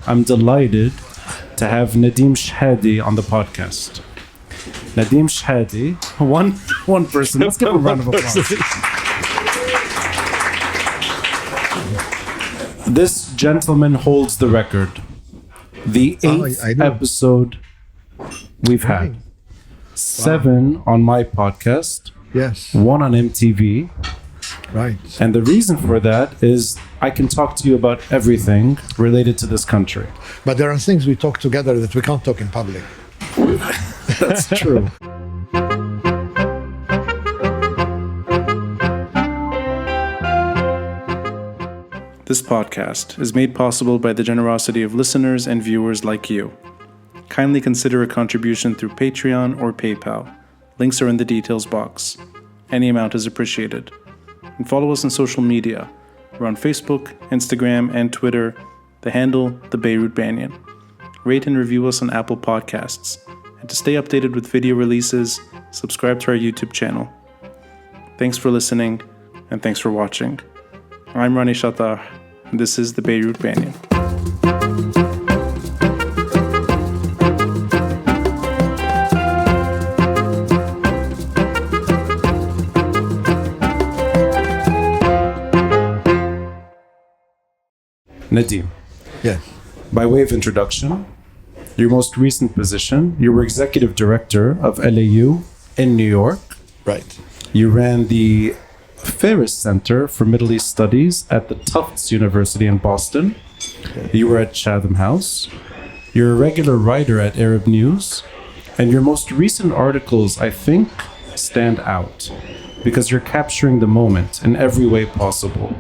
I'm delighted to have Nadim Shehadi on the podcast. Nadim Shehadi, one person. Let's give him a round of applause. This gentleman holds the record. The 8th episode we've had. 7 on my podcast. Yes. 1 on MTV. Right. And the reason for that is I can talk to you about everything related to this country. But there are things we talk together that we can't talk in public. That's true. This podcast is made possible by the generosity of listeners and viewers like you. Kindly consider a contribution through Patreon or PayPal. Links are in the details box. Any amount is appreciated. And follow us on social media. We're on Facebook, Instagram, and Twitter. The handle, the Beirut Banyan. Rate and review us on Apple Podcasts. And to stay updated with video releases, subscribe to our YouTube channel. Thanks for listening, and thanks for watching. I'm Rani Shatar, and this is the Beirut Banyan. Nadim. Yes. By way of introduction, your most recent position, you were executive director of LAU in New York. Right. You ran the Ferris Center for Middle East Studies at the Tufts University in Boston. You were at Chatham House. You're a regular writer at Arab News. And your most recent articles, I think, stand out because you're capturing the moment in every way possible.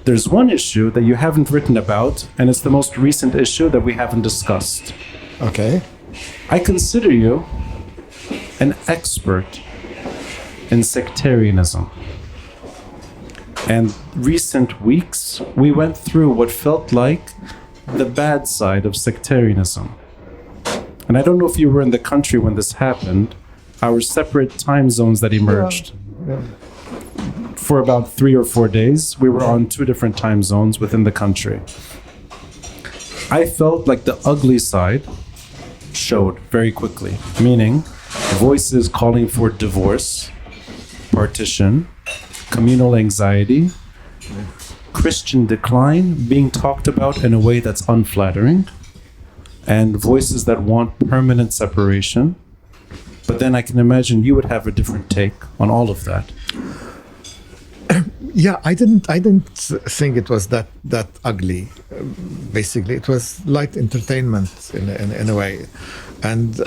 There's one issue that you haven't written about, and it's the most recent issue that we haven't discussed. Okay. I consider you an expert in sectarianism. And recent weeks, we went through what felt like the bad side of sectarianism. And I don't know if you were in the country when this happened, our separate time zones that emerged. Yeah. For about 3 or 4 days, we were on 2 different time zones within the country. I felt like the ugly side showed very quickly, meaning voices calling for divorce, partition, communal anxiety, Christian decline being talked about in a way that's unflattering, and voices that want permanent separation. But then I can imagine you would have a different take on all of that. Yeah, I didn't think it was that ugly. Basically, it was light entertainment in a way, and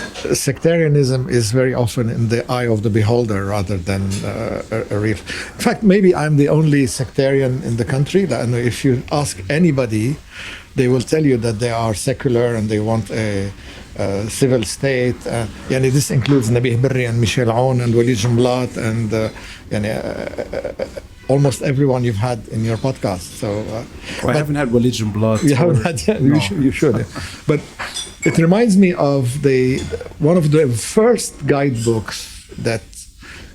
sectarianism is very often in the eye of the beholder rather than a real. In fact, maybe I'm the only sectarian in the country. And if you ask anybody, they will tell you that they are secular and they want a civil state. Yani this includes Nabih Berri and Michel Aoun and Walid Jumblat and almost everyone you've had in your podcast. So I haven't had Walid Jumblat. You haven't had yet? No. You should. But it reminds me of one of the first guidebooks that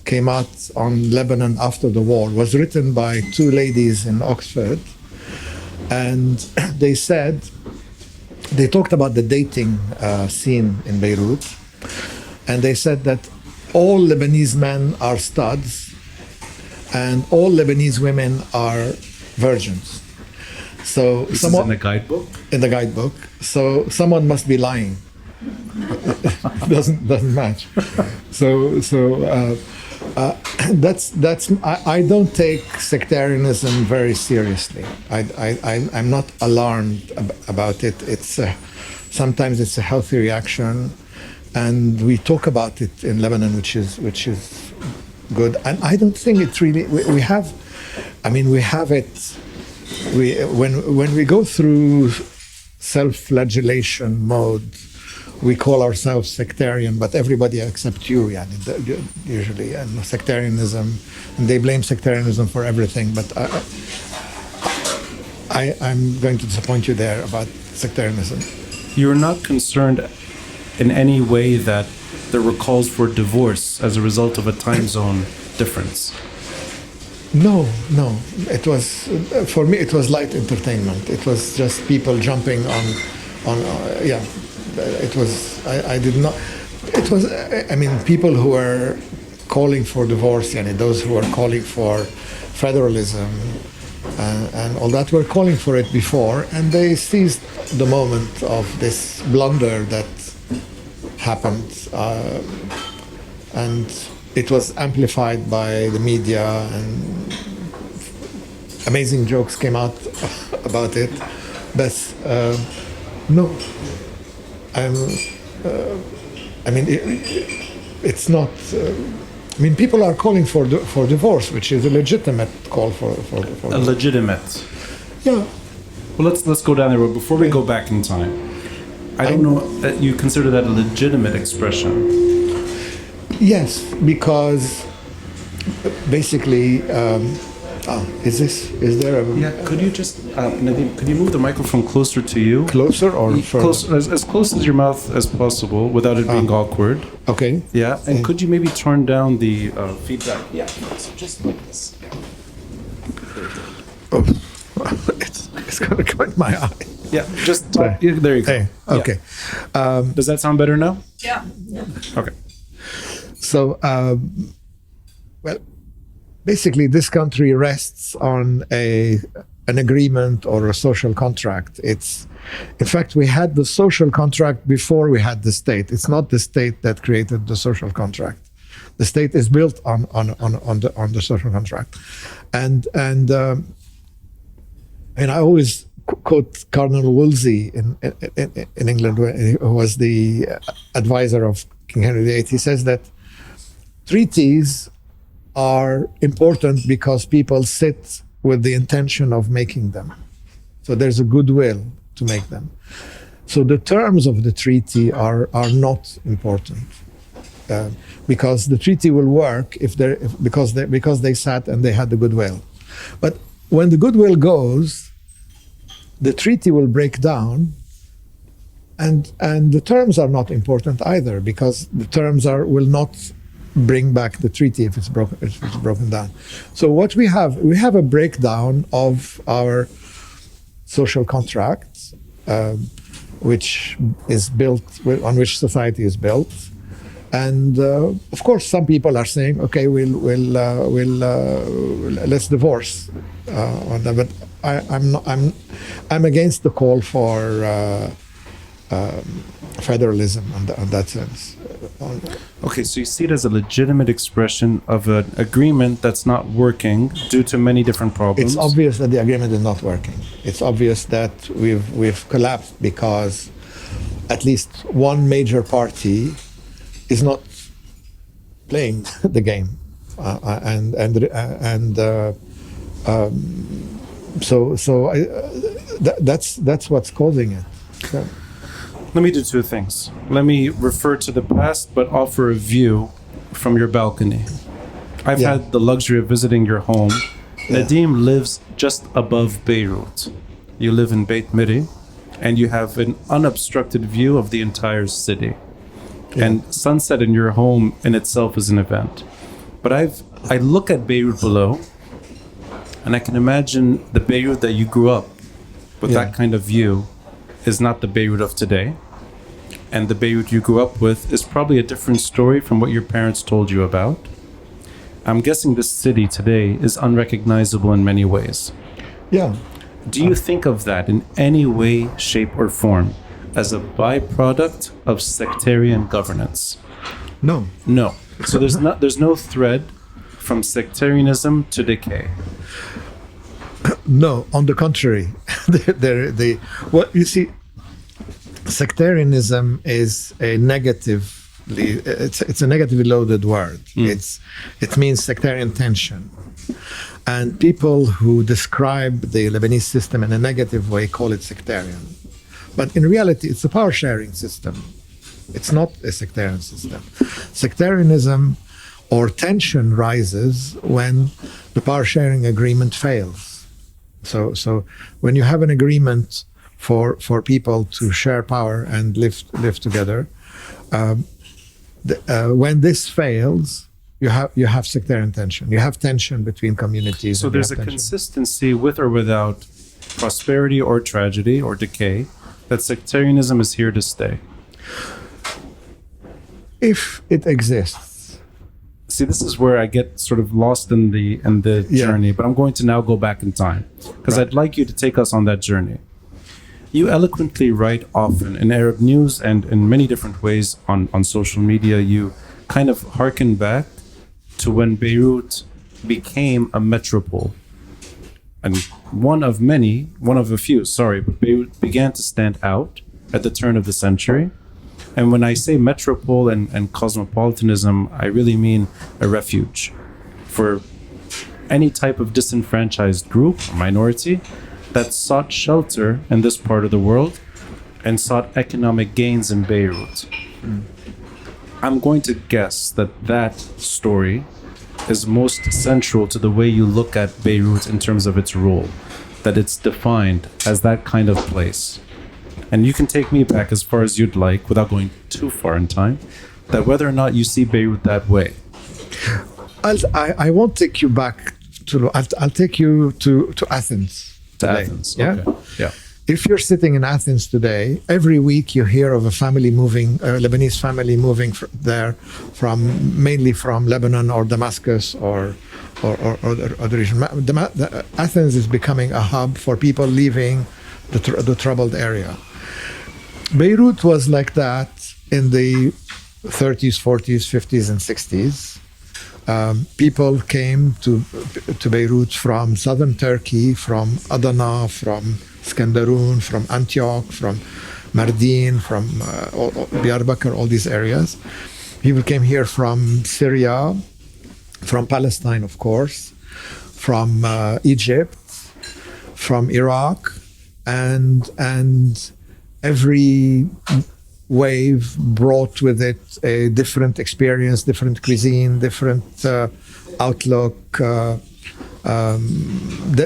came out on Lebanon after the war. Was written by 2 ladies in Oxford, and they talked about the dating scene in Beirut, and they said that all Lebanese men are studs and all Lebanese women are virgins. So this is in the guidebook? In the guidebook. So someone must be lying. doesn't match. I don't take sectarianism very seriously. I'm not alarmed about it. Sometimes it's a healthy reaction, and we talk about it in Lebanon, which is good. And I don't think it's really we have it. When we go through self-flagellation mode, we call ourselves sectarian, but everybody except you, usually, and sectarianism, and they blame sectarianism for everything. But I'm going to disappoint you there about sectarianism. You're not concerned in any way that there were calls for divorce as a result of a time zone difference? No, no. It was for me. It was light entertainment. It was just people jumping on. Yeah, it was. I did not. It was. I mean, people who were calling for divorce, and those who were calling for federalism, and all that were calling for it before, and they seized the moment of this blunder that happened, and it was amplified by the media, and amazing jokes came out about it. But no, I mean, it's not. I mean, people are calling for divorce, which is a legitimate call for a legitimate. Yeah. Well, let's go down the road before we go back in time. I don't know that you consider that a legitimate expression. Yes, because basically, is there a... Yeah, could you just, Nadim, could you move the microphone closer to you? Closer or further? As close as your mouth as possible without it being awkward. Okay. Yeah, and could you maybe turn down the feedback? Yeah, so just like this. Yeah. Oh, it's going to cut my eye. Yeah, just talk. Yeah, there you go. Hey, okay. Yeah. Does that sound better now? Yeah. Okay. So, well, basically, this country rests on an agreement or a social contract. In fact, we had the social contract before we had the state. It's not the state that created the social contract. The state is built on the social contract, and I always quote Cardinal Wolsey in England, who was the advisor of King Henry VIII. He says that treaties are important because people sit with the intention of making them. So there's a goodwill to make them. So the terms of the treaty are not important, because the treaty will work because they sat and they had the goodwill. But when the goodwill goes, the treaty will break down, and the terms are not important either, because the terms will not bring back the treaty if it's broken down. So what we have a breakdown of our social contracts, which is built on which society is built, and of course some people are saying, okay, we'll let's divorce on that. But I'm against the call for federalism on that sense. Okay, so you see it as a legitimate expression of an agreement that's not working due to many different problems. It's obvious that the agreement is not working. It's obvious that we've collapsed because at least one major party is not playing the game, that's what's causing it. So. Let me do two things. Let me refer to the past, but offer a view from your balcony. I've had the luxury of visiting your home. Yeah. Nadim lives just above Beirut. You live in Beit Miri, and you have an unobstructed view of the entire city. Yeah. And sunset in your home in itself is an event. But I look at Beirut below, and I can imagine the Beirut that you grew up with. That kind of view is not the Beirut of today. And the Beirut you grew up with is probably a different story from what your parents told you about. I'm guessing this city today is unrecognizable in many ways. Yeah. Do you think of that in any way, shape, or form as a byproduct of sectarian governance? No. No. So there's no thread from sectarianism to decay. No, on the contrary. What you see, sectarianism is a negatively loaded word. It means sectarian tension, and people who describe the Lebanese system in a negative way call it sectarian. But in reality, it's a power sharing system. It's not a sectarian system. Sectarianism or tension rises when the power sharing agreement fails. So when you have an agreement for people to share power and live together, when this fails, you have sectarian tension. You have tension between communities. So there's a consistency with or without prosperity or tragedy or decay, that sectarianism is here to stay. If it exists. See, this is where I get sort of lost in the journey, but I'm going to now go back in time because I'd like you to take us on that journey. You eloquently write often in Arab news and in many different ways on social media. You kind of hearken back to when Beirut became a metropole. And one of a few, but Beirut began to stand out at the turn of the century. And when I say metropole and cosmopolitanism, I really mean a refuge for any type of disenfranchised group or minority that sought shelter in this part of the world and sought economic gains in Beirut. I'm going to guess that story is most central to the way you look at Beirut in terms of its role, that it's defined as that kind of place. And you can take me back as far as you'd like without going too far in time, that whether or not you see Beirut that way. I won't take you back to, I'll take you to Athens. To today. Athens, yeah? Okay. Yeah. If you're sitting in Athens today, every week you hear of a family moving, a Lebanese family moving there mainly from Lebanon or Damascus or the region. Athens is becoming a hub for people leaving the troubled area. Beirut was like that in the 30s, 40s, 50s, and 60s. People came to Beirut from southern Turkey, from Adana, from Skandarun, from Antioch, from Mardin, from Diyarbakir, all these areas. People came here from Syria, from Palestine, of course, from Egypt, from Iraq, and every wave brought with it a different experience, different cuisine, different outlook.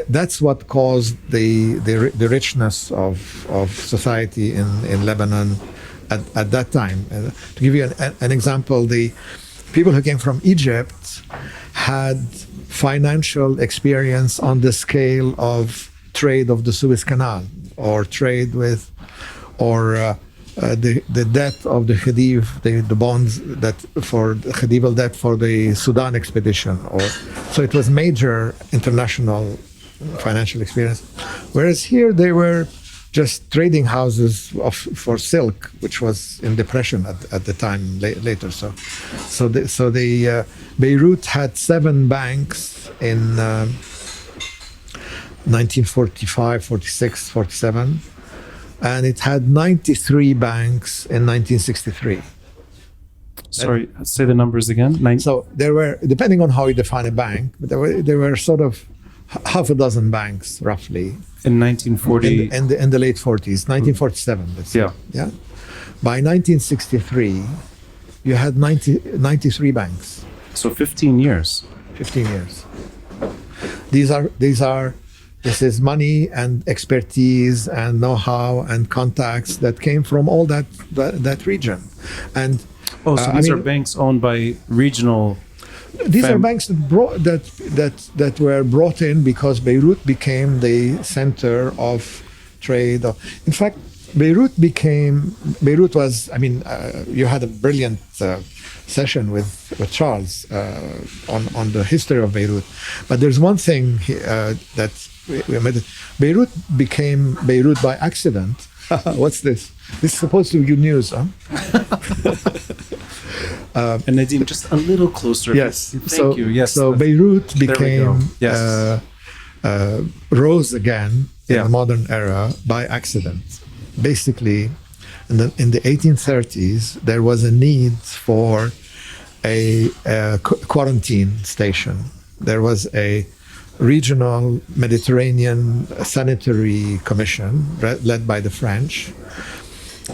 That's what caused the richness of society in Lebanon at that time. To give you an example, the people who came from Egypt had financial experience on the scale of trade of the Suez Canal, or trade with, or the debt of the Khedive, the bonds that for the Khedival debt for the Sudan expedition, so it was major international financial experience. Whereas here they were just trading houses for silk, which was in depression at the time later. So Beirut had 7 banks in 1945, 46, 47. And it had 93 banks in 1963. Sorry, say the numbers again. So there were, depending on how you define a bank, but there were sort of half a dozen banks, roughly. In 1940? In the late 40s, 1947, let's say. Yeah. By 1963, you had 93 banks. So 15 years. 15 years. This is money and expertise and know-how and contacts that came from all that region. And these are banks owned by regional. These are banks that were brought in because Beirut became the center of trade. In fact, Beirut was. You had a brilliant session with Charles on the history of Beirut, but there's one thing that. Beirut became Beirut by accident. What's this? This is supposed to be good news, huh? And Nadim, just a little closer. Yes. Thank you. Yes. So Beirut became rose again in the modern era by accident. Basically, in the 1830s, there was a need for a quarantine station. There was a regional Mediterranean sanitary commission led by the French,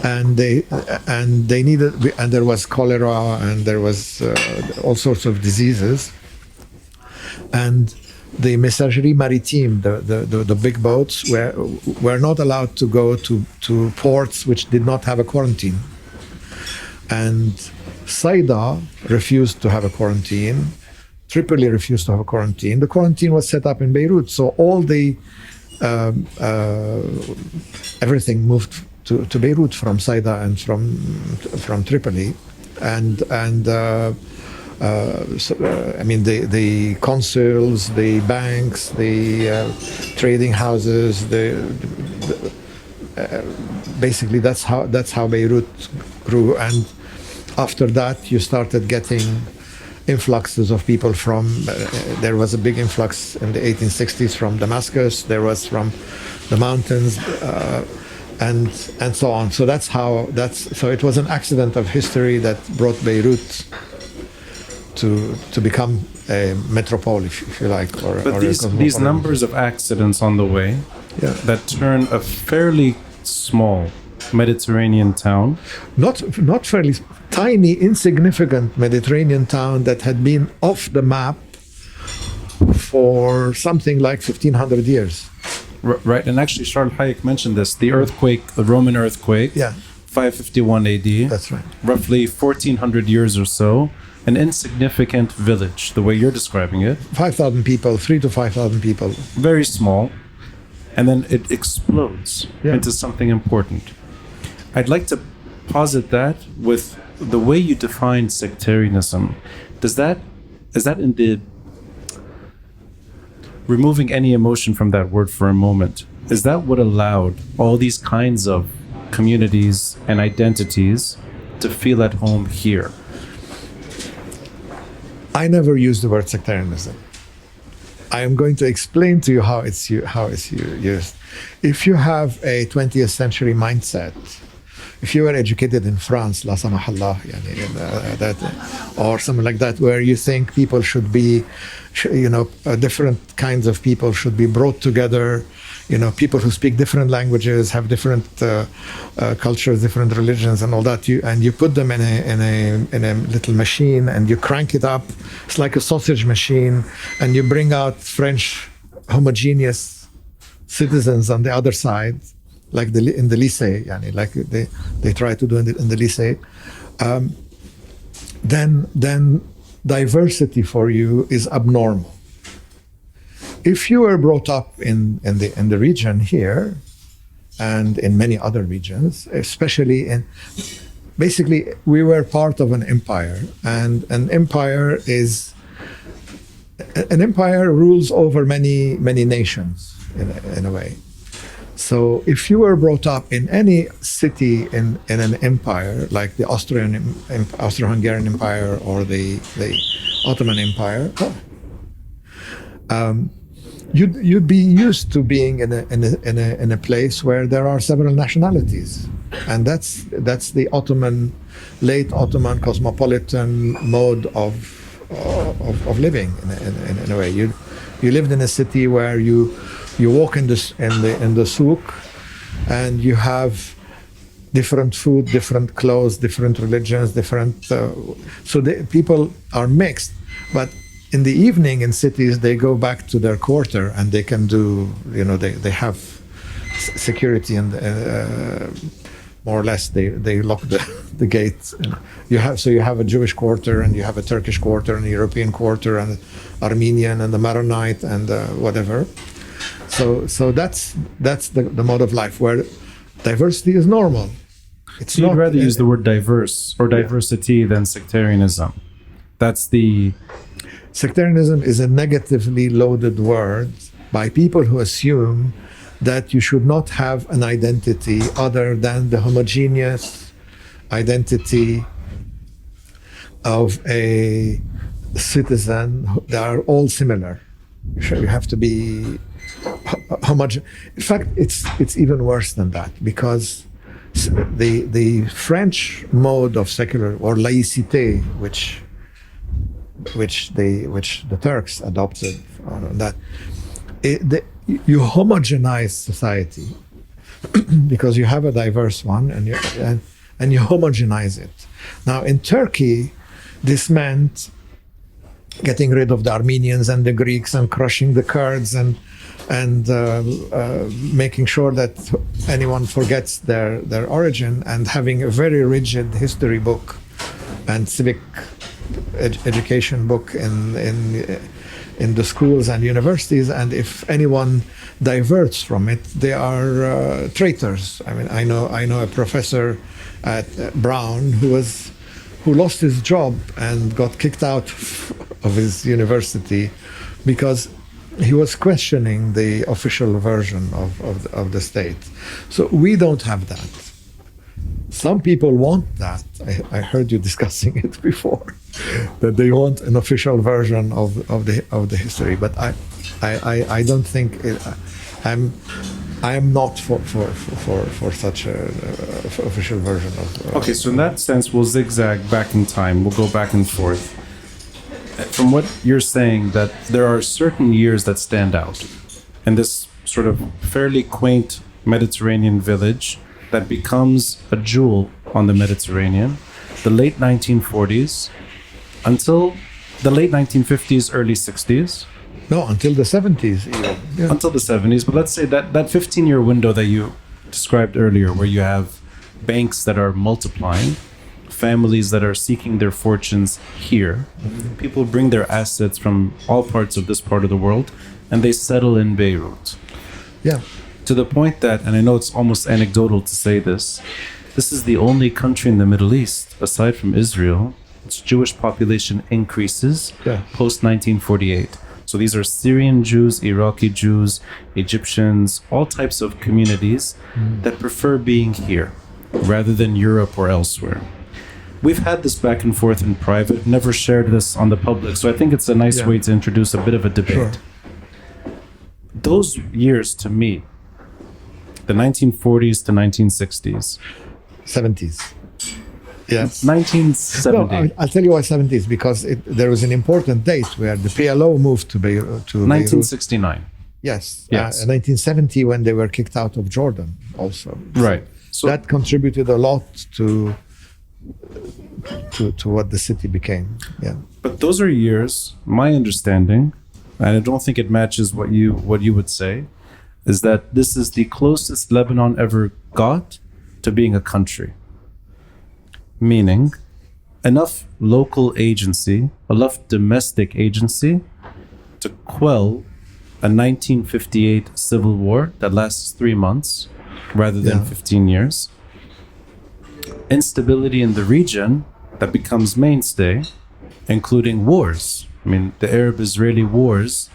and they needed, and there was cholera and there was all sorts of diseases, and the Messagerie Maritime, the big boats, were not allowed to go to ports which did not have a quarantine, and Saida refused to have a quarantine. Tripoli refused to have a quarantine. The quarantine was set up in Beirut, so all the everything moved to Beirut from Saida and from Tripoli, and I mean the consuls, the banks, the trading houses, basically that's how Beirut grew. And after that, you started getting influxes of people from. There was a big influx in the 1860s from Damascus. There was from the mountains, and so on. So so it was an accident of history that brought Beirut to become a metropole, if you like, but these numbers of accidents on the way that turn a fairly small Mediterranean town, not fairly tiny, insignificant Mediterranean town that had been off the map for something like 1,500 years. Right, and actually Charles Hayek mentioned this, the Roman earthquake, 551 AD. That's right. Roughly 1,400 years or so, an insignificant village, the way you're describing it. 5,000 people, 3,000 to 5,000 people. Very small. And then it explodes into something important. I'd like to posit that with the way you define sectarianism. Is that in the, removing any emotion from that word for a moment, is that what allowed all these kinds of communities and identities to feel at home here? I never use the word sectarianism. I am going to explain to you how it's used. If you have a 20th century mindset, if you were educated in France, la samahallah, or something like that, where you think people should be, different kinds of people should be brought together, people who speak different languages, have different cultures, different religions, and all that. You put them in a little machine, and you crank it up. It's like a sausage machine, and you bring out French homogeneous citizens on the other side, like in the lycée, like they try to do in the lycée. Then diversity for you is abnormal. If you were brought up in the region here, and in many other regions, basically we were part of an empire, and an empire rules over many nations in a way. So if you were brought up in any city in an empire, like the Austro-Hungarian Empire or the Ottoman Empire, you'd be used to being in a place where there are several nationalities, and that's the late Ottoman cosmopolitan mode of living in a way. You lived in a city where you walk in the souk, and you have different food, different clothes, different religions, so the people are mixed. But in the evening in cities, they go back to their quarter, and they can do, they have security, and more or less they lock the gates. You have a Jewish quarter, and you have a Turkish quarter, and a European quarter, and Armenian, and the Maronite, and whatever. So that's the mode of life where diversity is normal. So you'd rather use the word diverse or diversity than sectarianism. That's the... Sectarianism is a negatively loaded word by people who assume that you should not have an identity other than the homogeneous identity of a citizen. They are all similar. You have to be homogeneous. In fact, it's even worse than that, because the French mode of secular or laïcité, which the Turks adopted, you homogenize society because you have a diverse one, and you homogenize it. Now in Turkey, this meant getting rid of the Armenians and the Greeks, and crushing the Kurds, and making sure that anyone forgets their origin, and having a very rigid history book and civic education book in the schools and universities, and if anyone diverts from it, they are traitors. I mean, I know a professor at Brown who lost his job and got kicked out of his university because he was questioning the official version of the state. So we don't have that. Some people want that. I heard you discussing it before, that they want an official version of the history. But I don't think I am not for such a official version of. Okay, so in that sense, we'll zigzag back in time. We'll go back and forth. From what you're saying, that there are certain years that stand out in this sort of fairly quaint Mediterranean village that becomes a jewel on the Mediterranean, the late 1940s until the late 1950s, early 60s. No, until the 70s even. Yeah. Until the 70s, but let's say that 15-year window that you described earlier, where you have banks that are multiplying, families that are seeking their fortunes here, people bring their assets from all parts of this part of the world, and they settle in Beirut. Yeah. To the point that, and I know it's almost anecdotal to say this is the only country in the Middle East, aside from Israel, its Jewish population increases post 1948. So these are Syrian Jews, Iraqi Jews, Egyptians, all types of communities that prefer being here rather than Europe or elsewhere. We've had this back and forth in private, never shared this on the public, so I think it's a nice way to introduce a bit of a debate. Sure. Those years, to me, the 1940s to 1960s. 70s. Yes. 1970. No, I'll tell you why 70s, because there was an important date where the PLO moved to Beirut. 1969. Yes. 1970, when they were kicked out of Jordan also. Right. So that contributed a lot to what the city became. Yeah. But those are years, my understanding, and I don't think it matches what you would say, is that this is the closest Lebanon ever got to being a country. Meaning, enough local agency, enough domestic agency to quell a 1958 civil war that lasts 3 months rather than 15 years. Instability in the region that becomes mainstay, including wars. I mean, the Arab-Israeli wars,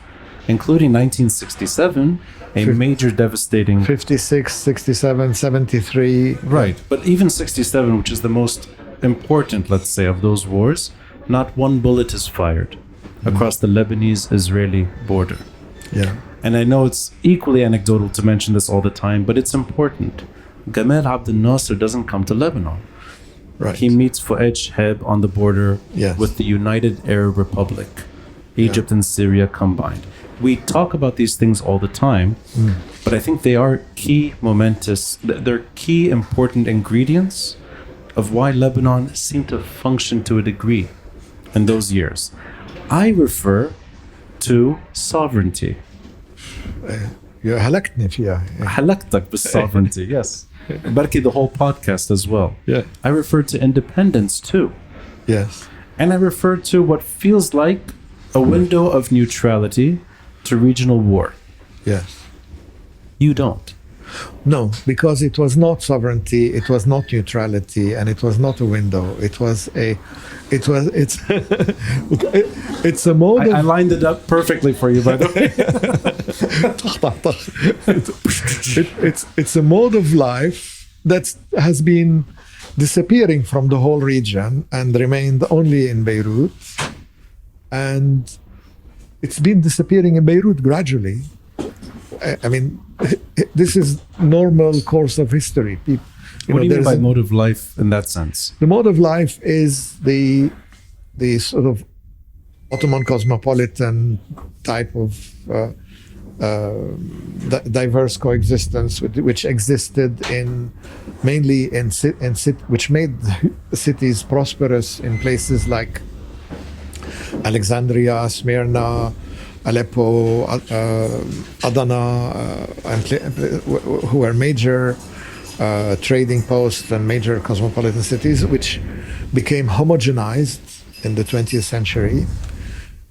including 1967, a major devastating... 56, 67, 73... Right, but even 67, which is the most important, let's say, of those wars, not one bullet is fired across the Lebanese-Israeli border. Yeah. And I know it's equally anecdotal to mention this all the time, but it's important. Gamal Abdel Nasser doesn't come to Lebanon. Right. He meets Fouad Chehab on the border with the United Arab Republic, Egypt and Syria combined. We talk about these things all the time, but I think they are key momentous, they're key important ingredients of why Lebanon seemed to function to a degree in those years. I refer to sovereignty. هلكتني فيها. هلكتك بالsovereignty, yes. بركي the whole podcast as well. Yeah. I refer to independence too. Yes. And I refer to what feels like a window of neutrality to regional war. Yes. You don't. No, because it was not sovereignty, it was not neutrality, and it was not a window. It's a mode I lined it up perfectly for you, by the way. it's a mode of life that has been disappearing from the whole region and remained only in Beirut. And it's been disappearing in Beirut gradually. I mean, this is normal course of history. What do you mean by mode of life in that sense? The mode of life is the sort of Ottoman cosmopolitan type of diverse coexistence which existed mainly in which made cities prosperous in places like Alexandria, Smyrna, Aleppo, Adana, who were major trading posts and major cosmopolitan cities, which became homogenized in the 20th century.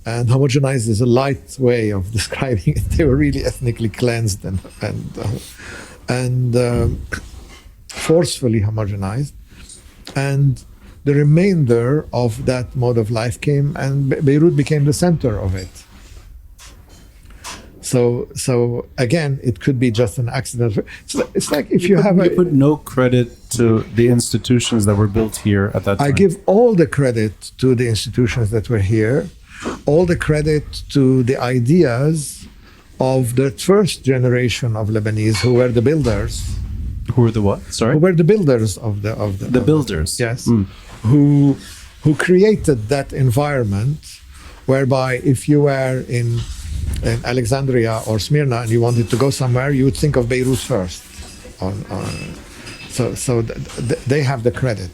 And homogenized is a light way of describing it. They were really ethnically cleansed and forcefully homogenized. And the remainder of that mode of life came, and Beirut became the center of it. So again, it could be just an accident. It's like if you put no credit to the institutions that were built here at that time. I give all the credit to the institutions that were here, all the credit to the ideas of the first generation of Lebanese who were the builders. Who were the what? Sorry? Who were the builders of the builders. Yes. Who created that environment whereby if you were in Alexandria or Smyrna and you wanted to go somewhere, you would think of Beirut first. So they have the credit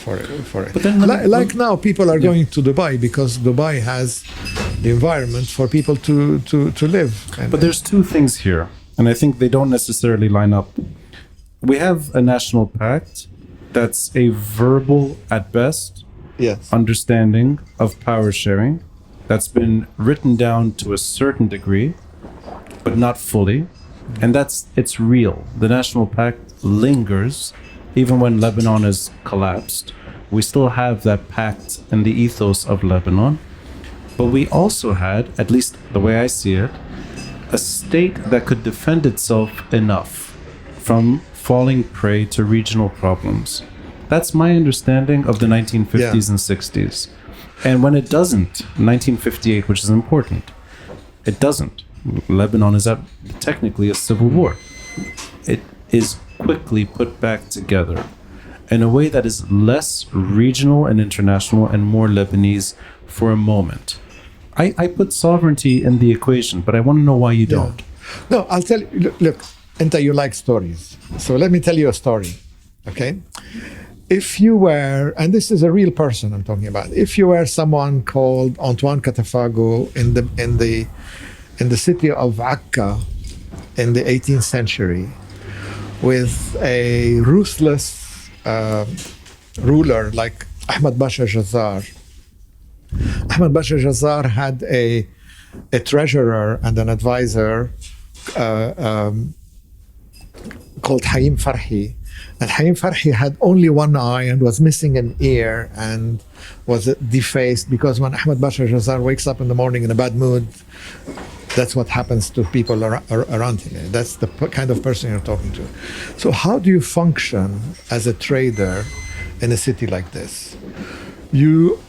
for it. But then, like now, people are going to Dubai because Dubai has the environment for people to live. But there's two things here, and I think they don't necessarily line up. We have a national pact that's a verbal, at best, understanding of power sharing that's been written down to a certain degree, but not fully. And it's real. The national pact lingers even when Lebanon has collapsed. We still have that pact and the ethos of Lebanon. But we also had, at least the way I see it, a state that could defend itself enough from falling prey to regional problems. That's my understanding of the 1950s and 60s. And when it doesn't, 1958, which is important, it doesn't. Lebanon is at technically a civil war. It is quickly put back together in a way that is less regional and international and more Lebanese for a moment. I put sovereignty in the equation, but I want to know why you don't. No, I'll tell you. Look, Enta, you like stories. So let me tell you a story, okay? If you were, and this is a real person I'm talking about, if you were someone called Antoine Catafago in the city of Akka in the 18th century, with a ruthless ruler like Ahmed Basha Jazar. Ahmed Basha Jazar had a treasurer and an advisor called Haim Farhi. And Haim Farhi had only one eye and was missing an ear and was defaced, because when Ahmed Basha Jazar wakes up in the morning in a bad mood, that's what happens to people around him. That's the kind of person you're talking to. So how do you function as a trader in a city like this? You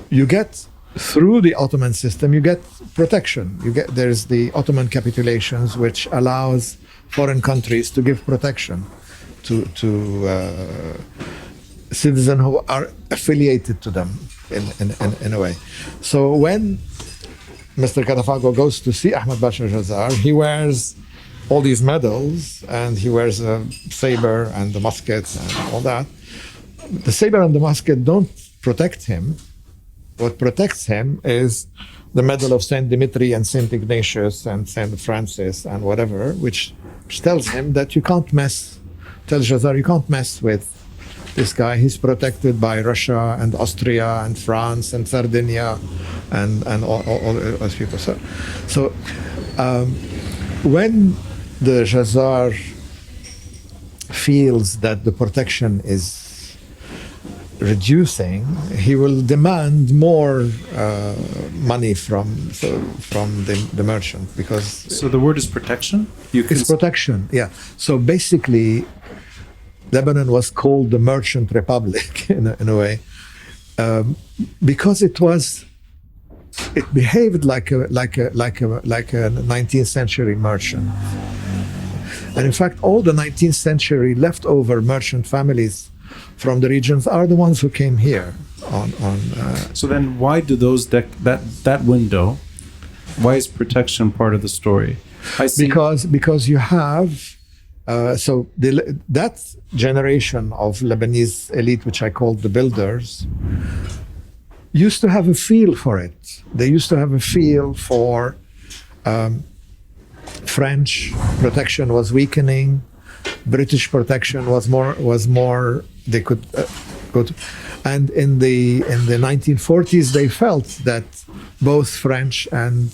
get, through the Ottoman system, you get protection. There's the Ottoman capitulations, which allows foreign countries to give protection to citizens who are affiliated to them in a way. So when Mr. Catafago goes to see Ahmed Basha Jazar, he wears all these medals and he wears a saber and the musket and all that. The saber and the musket don't protect him. What protects him is the medal of Saint Dimitri and Saint Ignatius and Saint Francis and whatever, which tells him that tells Jazar, you can't mess with this guy. He's protected by Russia and Austria and France and Sardinia and all those people. So when the Jazar feels that the protection is reducing, he will demand more money from the merchant, because. So the word is protection? It's protection, yeah. So basically, Lebanon was called the Merchant Republic in a way, because it behaved like a 19th century merchant. And in fact, all the 19th century leftover merchant families from the regions are the ones who came here. So then, why do those that window? Why is protection part of the story? I see. Because you have that generation of Lebanese elite, which I called the builders, used to have a feel for it. They used to have a feel for French protection was weakening. British protection was more. They could go to, and in the 1940s they felt that both French and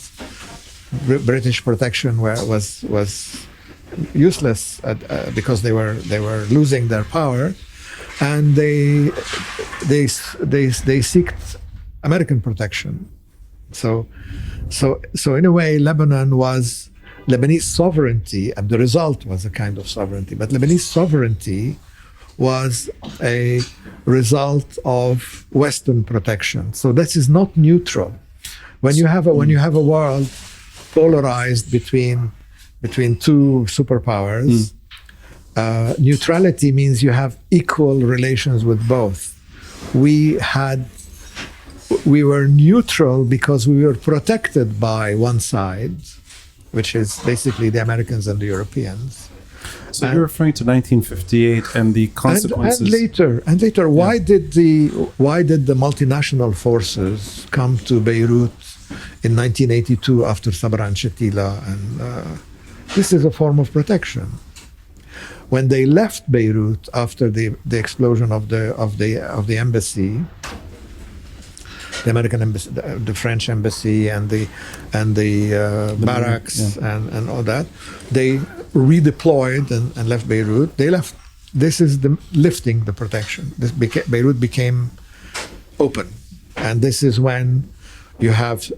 British protection was useless because they were losing their power, and they sought American protection. So in a way, Lebanese sovereignty, and the result was a kind of sovereignty. But Lebanese sovereignty was a result of Western protection. So this is not neutral. When you have a world polarized between two superpowers, neutrality means you have equal relations with both. We were neutral because we were protected by one side, which is basically the Americans and the Europeans. So you're referring to 1958 and the consequences. And later, why did the multinational forces come to Beirut in 1982 after Sabra and Shatila? And this is a form of protection. When they left Beirut after the explosion of the embassy, the American embassy, the French embassy, and the barracks and all that, they redeployed and left Beirut. They left. This is lifting the protection. Beirut became open, and this is when you have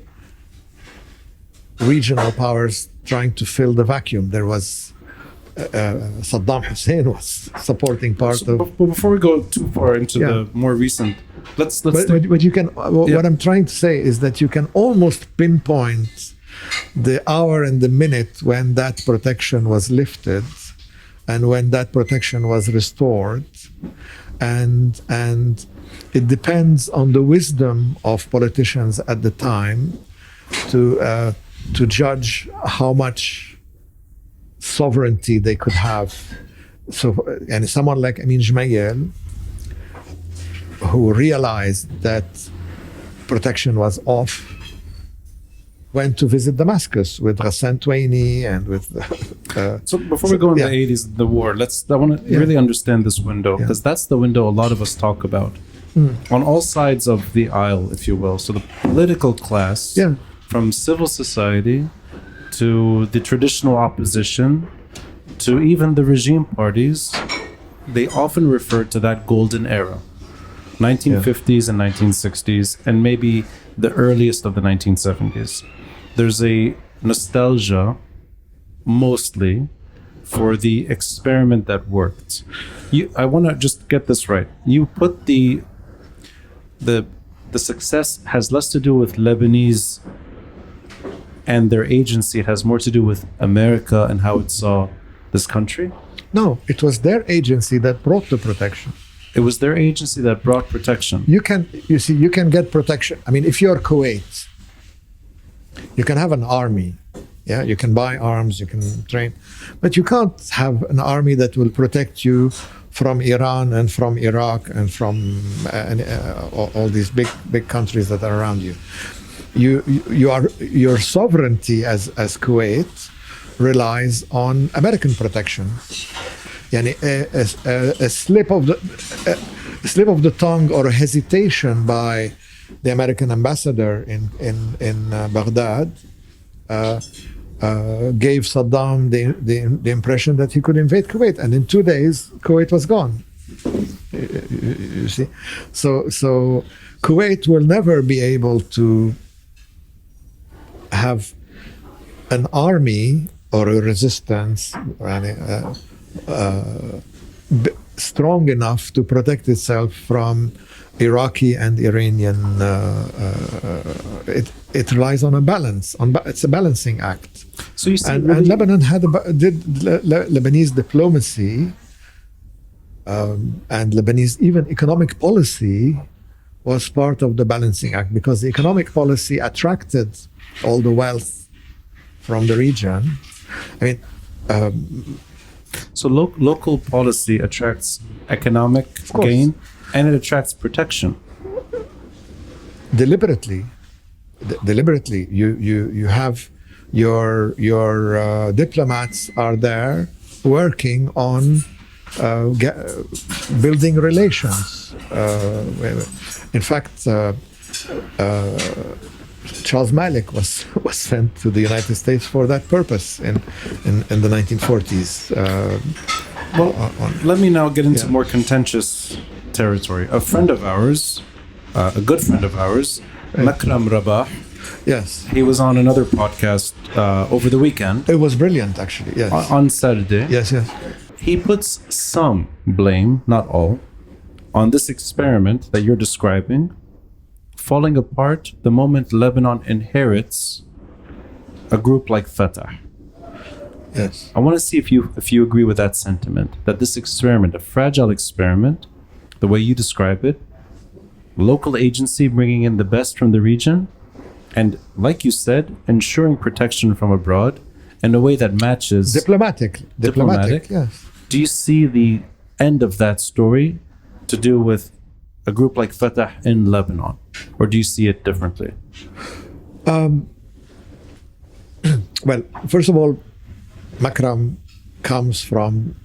regional powers trying to fill the vacuum. There was Saddam Hussein was supporting part of. But before we go too far into the more recent, let's. But you can. What I'm trying to say is that you can almost pinpoint the hour and the minute when that protection was lifted, and when that protection was restored, and it depends on the wisdom of politicians at the time to judge how much sovereignty they could have. So, and someone like Amin Gemayel, who realized that protection was off, went to visit Damascus with Ghassan Twaini and with. So before we go in the 80s, the war, I want to really understand this window, because that's the window a lot of us talk about on all sides of the aisle, if you will. So the political class, from civil society to the traditional opposition, to even the regime parties, they often refer to that golden era, 1950s and 1960s, and maybe the earliest of the 1970s. There's a nostalgia, mostly, for the experiment that worked. I want to just get this right. You put the success has less to do with Lebanese and their agency. It has more to do with America and how it saw this country? No, it was their agency that brought the protection. It was their agency that brought protection. You can get protection. I mean, if you're Kuwait, you can have an army. Yeah, you can buy arms, you can train, but you can't have an army that will protect you from Iran and from Iraq and from all these big countries that are around you. Your sovereignty as Kuwait relies on American protection. A slip of the tongue or a hesitation by the American ambassador in Baghdad gave Saddam the impression that he could invade Kuwait, and in 2 days Kuwait was gone. You see, so Kuwait will never be able to have an army or a resistance strong enough to protect itself from Iraqi and Iranian. It relies on a balance. It's a balancing act. So you see, and Lebanon did Lebanese diplomacy and Lebanese even economic policy was part of the balancing act, because the economic policy attracted all the wealth from the region. I mean. So local policy attracts economic gain, and it attracts protection. Deliberately, you have your diplomats are there working on building relations In fact, Charles Malik was sent to the United States for that purpose in the 1940s. Let me now get into more contentious territory. A friend of ours, a good friend of ours, Makram Rabah. Yes. He was on another podcast over the weekend. It was brilliant, actually. Yes. On Saturday. Yes. He puts some blame, not all, on this experiment that you're describing falling apart the moment Lebanon inherits a group like Fatah. Yes. I want to see if you agree with that sentiment, that this experiment, a fragile experiment, the way you describe it, local agency bringing in the best from the region, and like you said, ensuring protection from abroad in a way that matches... Diplomatic, yes. Do you see the end of that story to do with a group like Fatah in Lebanon? Or do you see it differently? Well, first of all, Makram comes from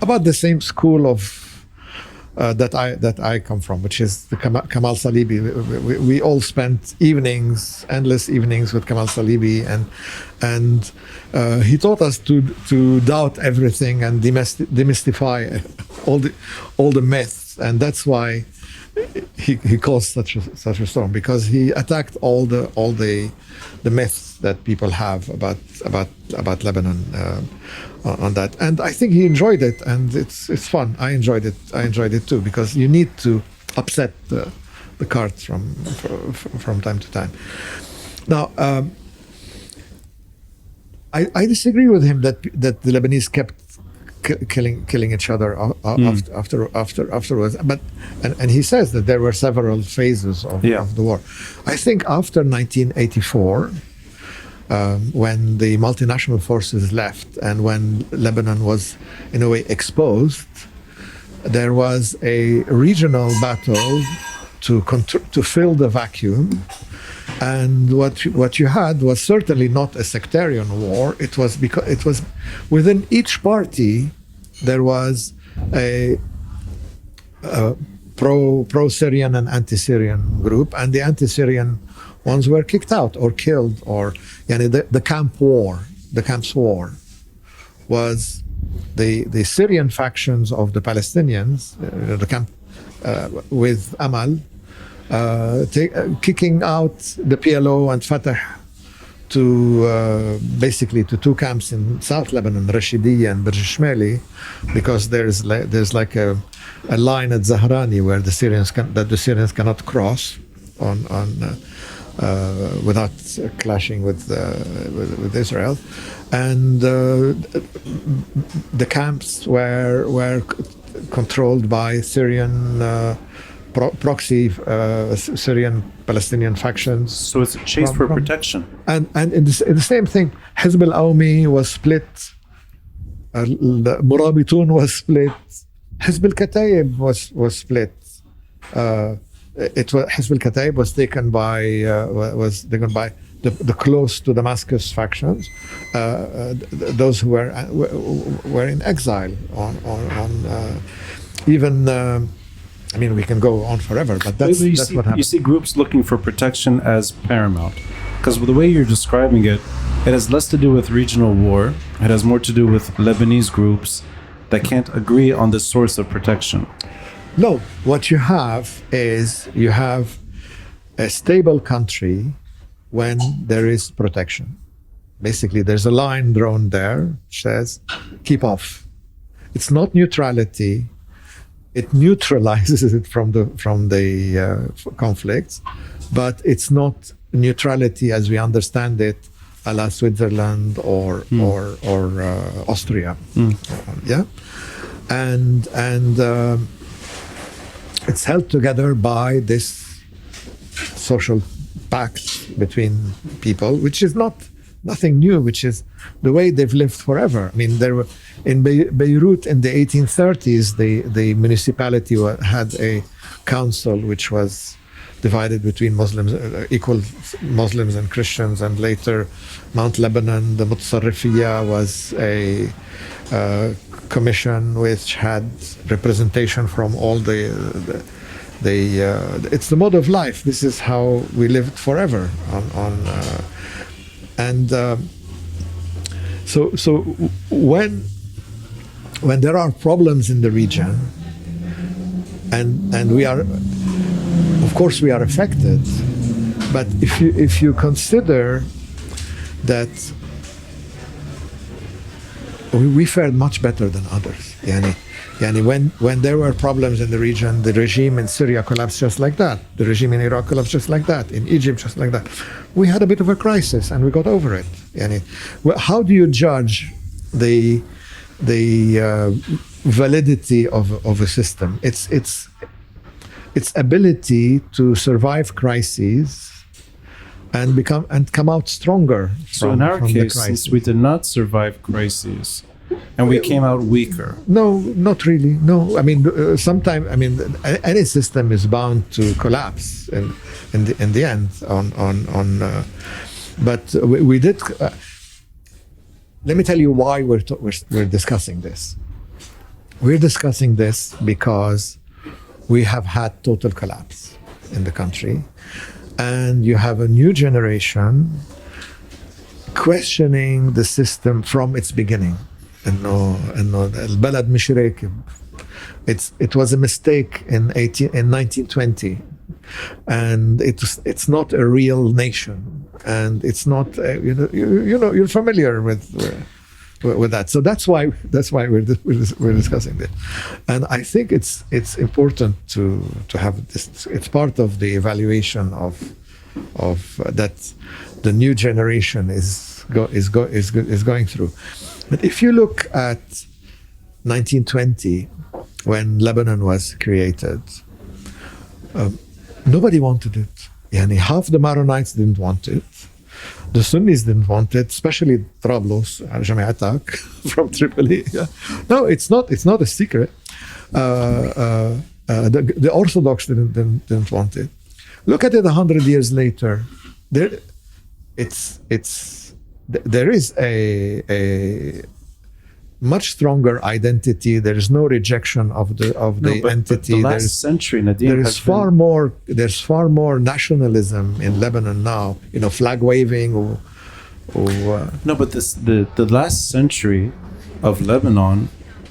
about the same school of that I come from, which is the Kamal Salibi. We all spent endless evenings with Kamal Salibi, and he taught us to doubt everything and demystify all the myths, and that's why he caused such a storm, because he attacked all the myths that people have about Lebanon on that, and I think he enjoyed it, and it's fun. I enjoyed it too, because you need to upset the cards from time to time. Now, I disagree with him that the Lebanese kept killing each other afterwards, but and he says that there were several phases of the war. I think after 1984, when the multinational forces left and when Lebanon was in a way exposed, there was a regional battle to fill the vacuum. And what you had was certainly not a sectarian war. It was because it was within each party there was a pro-Syrian and anti-Syrian group, and the anti-Syrian ones were kicked out or killed, or the camps war was the Syrian factions of the Palestinians, the camp with Amal. Kicking out the PLO and Fatah to basically to two camps in South Lebanon, Rashidiyya and Burj Shmeli, because there's like a line at Zahrani where the Syrians cannot cross on without clashing with Israel, and the camps were controlled by Syrian. Proxy Syrian Palestinian factions. So it's a chase for protection. And in the same thing, Hizb al-Awmi was split, Murabitun was split, Hizb al-Kataib was split. Hizb al-Kataib was taken by the close to Damascus factions, those who were in exile on even. I mean, we can go on forever, but that's what happened. You see groups looking for protection as paramount, because the way you're describing it, it has less to do with regional war. It has more to do with Lebanese groups that can't agree on the source of protection. No, what you have is a stable country when there is protection. Basically, there's a line drawn there which says, keep off. It's not neutrality. It neutralizes it from the conflicts, but it's not neutrality as we understand it, a la Switzerland or Austria. Yeah, and it's held together by this social pact between people, which is nothing new, which is the way they've lived forever. I mean, there were in Beirut in the 1830s, the municipality had a council which was divided between Muslims, equal Muslims and Christians, and later Mount Lebanon, the Mutsarrifiyya, was a commission which had representation from all it's the mode of life. This is how we lived forever so when there are problems in the region and we are, of course we are affected, but if you consider that we fared much better than others. When there were problems in the region, the regime in Syria collapsed just like that. The regime in Iraq collapsed just like that. In Egypt, just like that. We had a bit of a crisis and we got over it. How do you judge the validity of a system? Its ability to survive crises and come out stronger. So in our case, since we did not survive crises, and we came out weaker. No, not really. No, I mean, sometimes, any system is bound to collapse in the end. But we did. Let me tell you why we're discussing this. We're discussing this because we have had total collapse in the country, and you have a new generation questioning the system from its beginning. البلد مش راكب. It was a mistake in 1920, and it's not a real nation, and it's not you're familiar with that. So that's why we're discussing this, and I think it's important to have this. It's part of the evaluation of that the new generation is going through. But if you look at 1920, when Lebanon was created, nobody wanted it. Half the Maronites didn't want it. The Sunnis didn't want it, especially Trablus, Jamiatak from Tripoli. No, it's not a secret. The Orthodox didn't want it. Look at it 100 years later. There is a much stronger identity. There is no rejection of the entity. But the last century, Nadim, there's far more nationalism in Lebanon now. Flag waving or No, but the last century of Lebanon,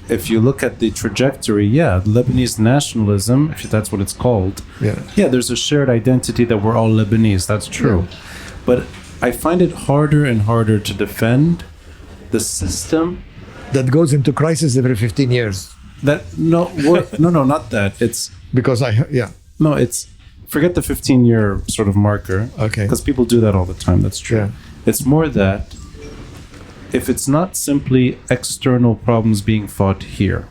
if you look at the trajectory, Lebanese nationalism, if that's what it's called, there's a shared identity that we're all Lebanese. That's true. Yeah. But I find it harder and harder to defend the system that goes into crisis every 15 years. No, not that. It's because it's forget the 15-year sort of marker. Okay. Because people do that all the time. That's true. Yeah. It's more that if it's not simply external problems being fought here,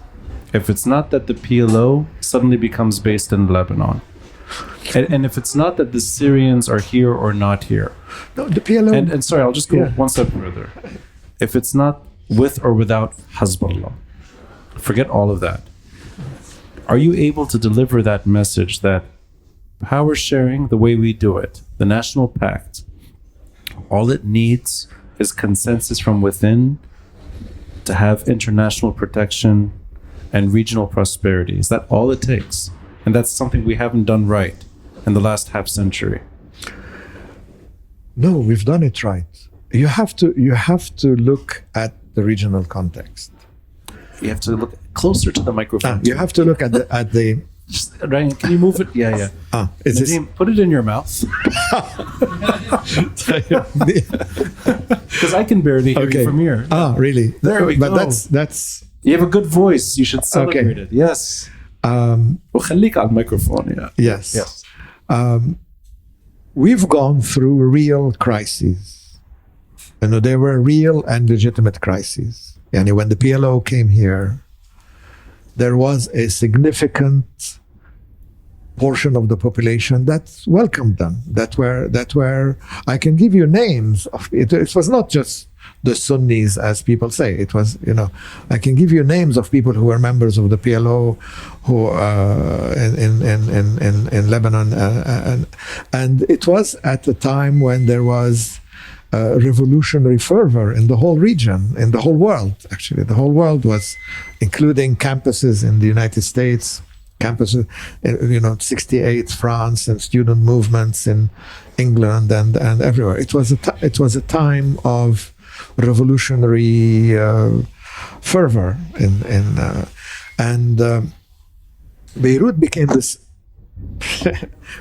if it's not that the PLO suddenly becomes based in Lebanon, and if it's not that the Syrians are here or not here. No, the PLO. And sorry, I'll just go one step further. If it's not with or without Hezbollah, forget all of that. Are you able to deliver that message that power sharing, the way we do it, the National Pact, all it needs is consensus from within to have international protection and regional prosperity? Is that all it takes? And that's something we haven't done right in the last half century. No, we've done it right. You have to look at the regional context. You have to look closer to the microphone. You have to look at the Just, Ryan, can you move it? Yeah. Is Nadim, put it in your mouth. Because I can barely hear you from here. Really? There we go. But that's. You have a good voice. You should celebrate it. Yes. وخليك على الميكروفون. Yes. We've gone through real crises. There were real and legitimate crises. When the PLO came here, there was a significant portion of the population that welcomed them. That were I can give you names of it. It was not just the Sunnis, as people say. It was, I can give you names of people who were members of the PLO, who in Lebanon, and it was at the time when there was revolutionary fervor in the whole region, in the whole world, actually. The whole world was, including campuses in the United States, campuses, 68, France, and student movements in England and everywhere. It was a time of revolutionary fervor and Beirut became this.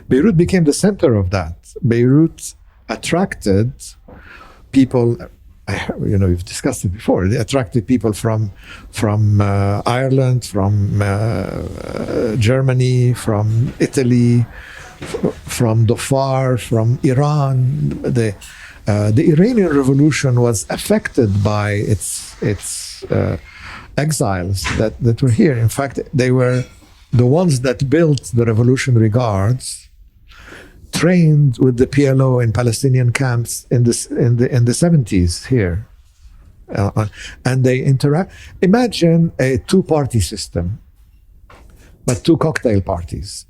Beirut became the center of that. Beirut attracted people. We've discussed it before. They attracted people from Ireland, from Germany, from Italy, from Dhofar, from Iran. The Iranian Revolution was affected by its exiles that were here. In fact, they were the ones that built the Revolutionary Guards, trained with the PLO in Palestinian camps in the 70s here, and they interact. Imagine a two-party system, but two cocktail parties.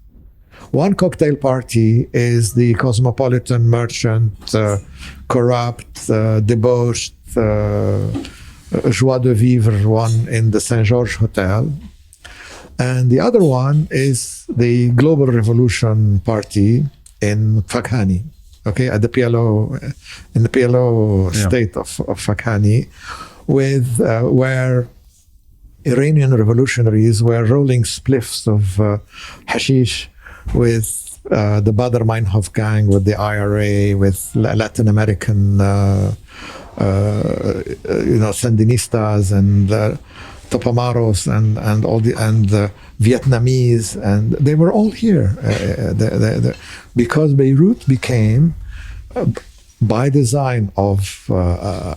One cocktail party is the cosmopolitan, merchant, corrupt, debauched, joie de vivre one in the Saint George Hotel. And the other one is the Global Revolution Party in Fakhani, at the PLO, in the PLO state of Fakhani, where Iranian revolutionaries were rolling spliffs of hashish with the Badr Meinhof gang, with the IRA, with Latin American, Sandinistas and Topamaros and all the Vietnamese, and they were all here because Beirut became, by design of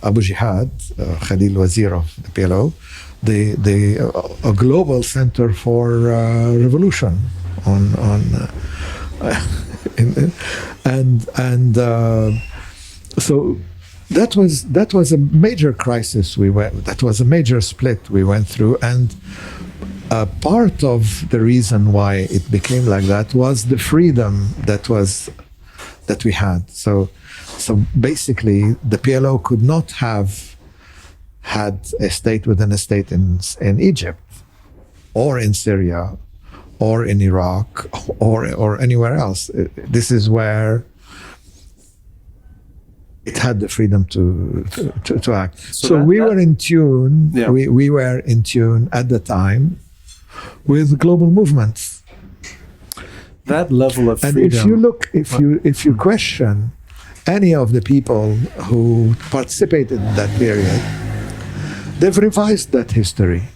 Abu Jihad, Khalil Wazir of the PLO, a global center for revolution so that was a major crisis that was a major split we went through, and part of the reason why it became like that was the freedom that we had. So basically the PLO could not have had a state within a state in Egypt or in Syria or in Iraq or anywhere else. This is where it had the freedom to act. So we were in tune. Yeah. We were in tune at the time with global movements. That level of freedom. And if you look, if you question any of the people who participated in that period, they've revised that history.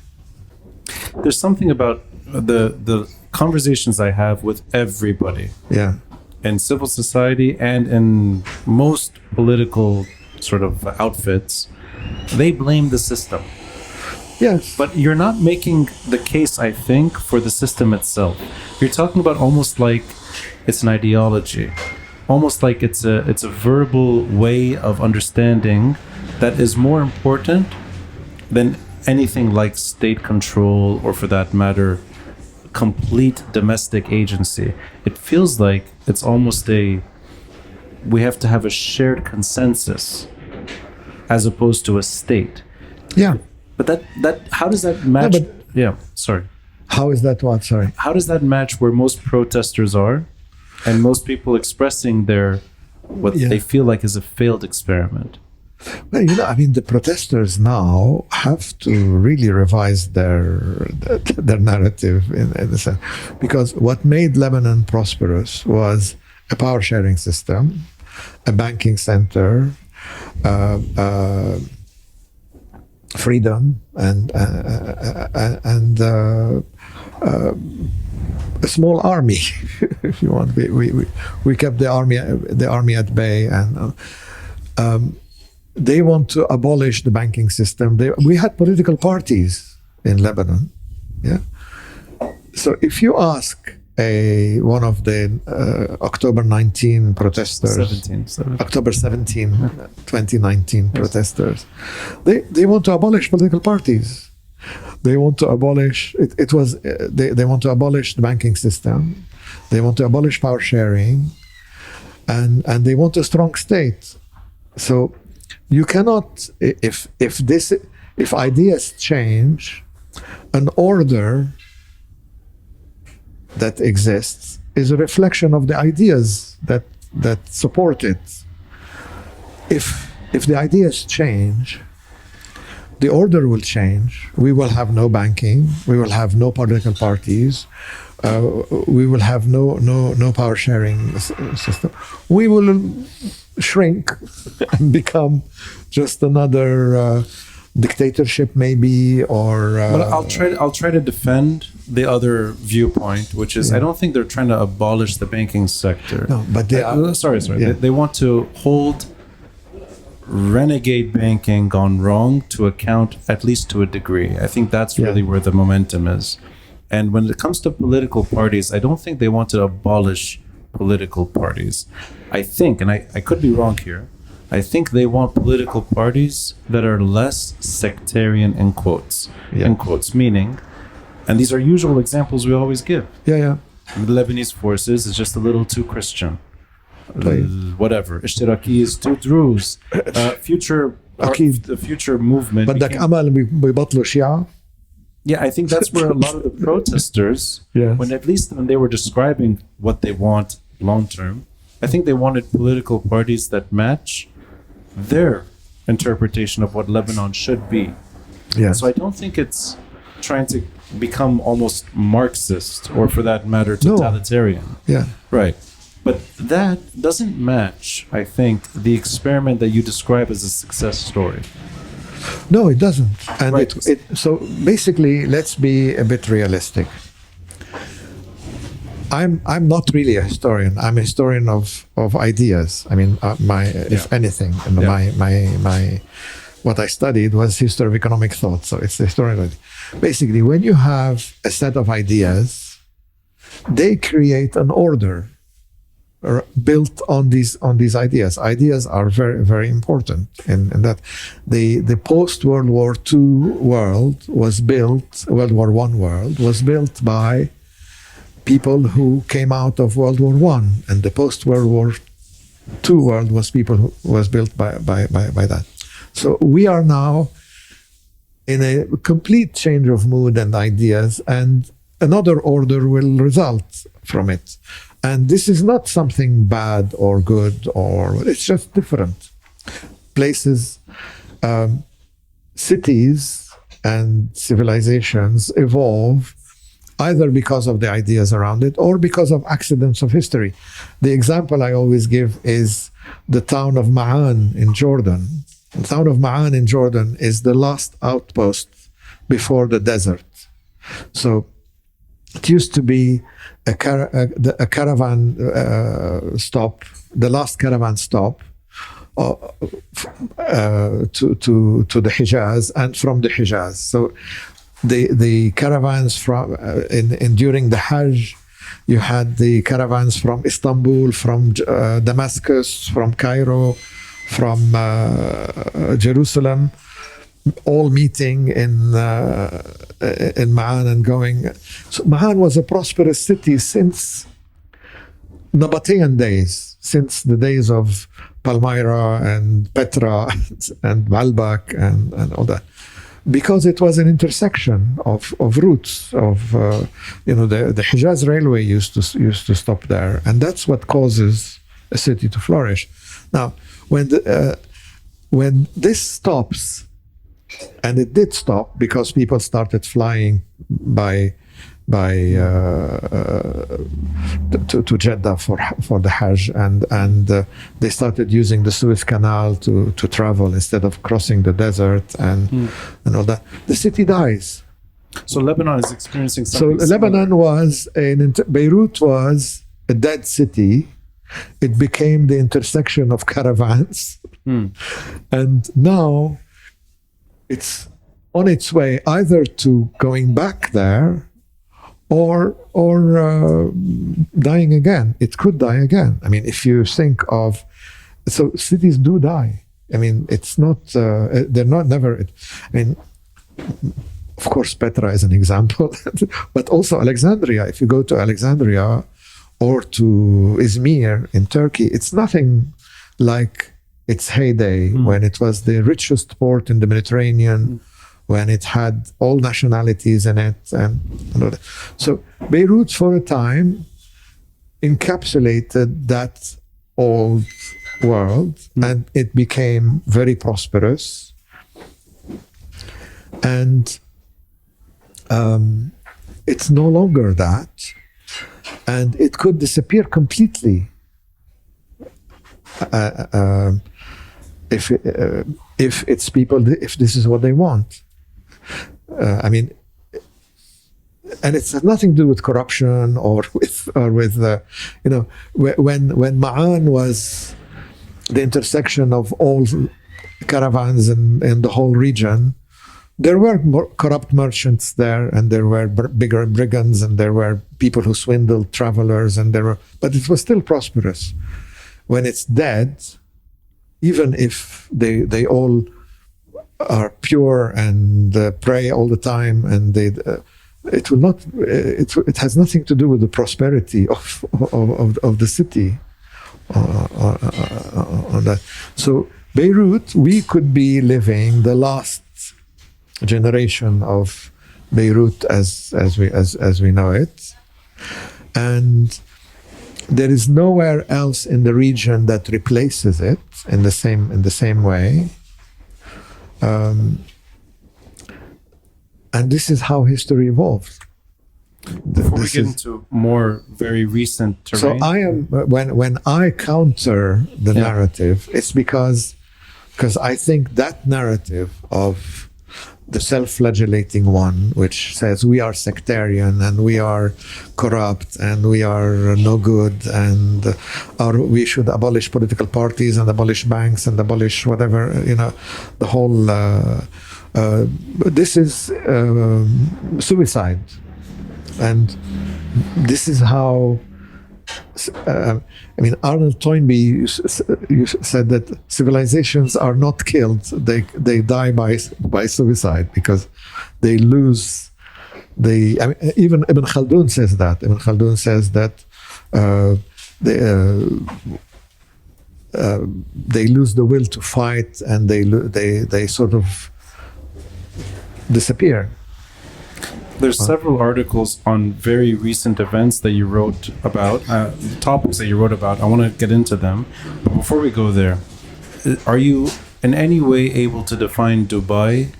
There's something about the conversations I have with everybody. Yeah. In civil society and in most political sort of outfits, they blame the system. Yes. But you're not making the case, I think, for the system itself. You're talking about almost like it's an ideology, almost like it's a verbal way of understanding that is more important than anything like state control or, for that matter, complete domestic agency. It feels like it's almost we have to have a shared consensus as opposed to a state. Yeah. But that how does that match? Sorry. How is that what? Sorry. How does that match where most protesters are and most people expressing what they feel like is a failed experiment? Well, the protesters now have to really revise their narrative in a sense, because what made Lebanon prosperous was a power sharing system, a banking center, freedom, and a small army, if you want. We kept the army at bay, and they want to abolish the banking system. We had political parties in Lebanon. Yeah. So if you ask one of the October 19 protesters, October 17, 2019 protesters, they want to abolish political parties. They want to abolish they want to abolish the banking system. They want to abolish power sharing, and they want a strong state. So You cannot, if ideas change, an order that exists is a reflection of the ideas that support it. If the ideas change, the order will change. We will have no banking. We will have no political parties. We will have no power sharing system. We will shrink and become just another dictatorship, maybe, or. But I'll try to defend the other viewpoint, which is I don't think they're trying to abolish the banking sector. No, but they are. Sorry. Yeah. They want to hold renegade banking gone wrong to account, at least to a degree. I think that's really where the momentum is. And when it comes to political parties, I don't think they want to abolish political parties. I think, and I could be wrong here, I think they want political parties that are less sectarian in quotes. In quotes, meaning, and these are usual examples we always give. Yeah. The Lebanese forces is just a little too Christian. Whatever. Ishtiraki is too Druze. The future movement. بدك أمل بيبطلوا شيعة. Yeah, I think that's where a lot of the protesters, when they were describing what they want long term, I think they wanted political parties that match their interpretation of what Lebanon should be. Yeah. So I don't think it's trying to become almost Marxist or, for that matter, totalitarian. No. Yeah. Right. But that doesn't match, I think, the experiment that you describe as a success story. No, it doesn't. And Right. so basically, let's be a bit realistic. I'm not really a historian. I'm a historian of ideas. I mean, if anything, my what I studied was history of economic thought. So it's the historian. Basically, when you have a set of ideas, they create an order built on these ideas. Ideas are very, very important in that the post World War II world was built, World War I world was built by people who came out of World War I, and the post World War II world was built by that. So we are now in a complete change of mood and ideas, and another order will result from it. And this is not something bad or good, or it's just different. Places, cities and civilizations evolve either because of the ideas around it or because of accidents of history. The example I always give is the town of Ma'an in Jordan. The town of Ma'an in Jordan is the last outpost before the desert. So it used to be a caravan stop, the last caravan stop to the Hijaz and from the Hijaz. So the caravans from during the Hajj, you had the caravans from Istanbul, from Damascus, from Cairo, from Jerusalem, all meeting in Ma'an and going. So Ma'an was a prosperous city since Nabatean days, since the days of Palmyra and Petra and Malbak and all that, because it was an intersection of routes of the Hijaz railway used to stop there, and that's what causes a city to flourish. Now, when this stops. And it did stop because people started flying to Jeddah for the Hajj, and they started using the Suez Canal to travel instead of crossing the desert and all that. The city dies. So Lebanon is experiencing something. So Lebanon Beirut was a dead city. It became the intersection of caravans, and now it's on its way either to going back there or dying again. It could die again. I mean, if you think of, so cities do die. I mean, it's not, they're not never, I mean, of course, Petra is an example, but also Alexandria. If you go to Alexandria or to Izmir in Turkey, it's nothing like its heyday, when it was the richest port in the Mediterranean, when it had all nationalities in it, and all that. So Beirut, for a time, encapsulated that old world, and it became very prosperous. And it's no longer that, and it could disappear completely if its people, if this is what they want. I mean, and it has nothing to do with corruption or with you know, when Ma'an was the intersection of all caravans in the whole region, there were more corrupt merchants there, and there were bigger brigands, and there were people who swindled travelers, but it was still prosperous. When it's dead, even if they all are pure and pray all the time, and it will not. It has nothing to do with the prosperity of the city. On that, so Beirut, we could be living the last generation of Beirut as we know it, and there is nowhere else in the region that replaces it in the same way. And this is how history evolves. Before we get into more very recent terrain. So I am when I counter the narrative, it's because I think that narrative of the self-flagellating one, which says we are sectarian and we are corrupt and we are no good, and we should abolish political parties and abolish banks and abolish whatever, you know, the whole. This is suicide, and this is how. I mean, Arnold Toynbee said that civilizations are not killed; they die by suicide, because they lose. I mean, even Ibn Khaldun says that. Ibn Khaldun says that they lose the will to fight, and they sort of disappear. There's several articles on very recent events that you wrote about, topics that you wrote about. I want to get into them. But before we go there, are you in any way able to define Dubai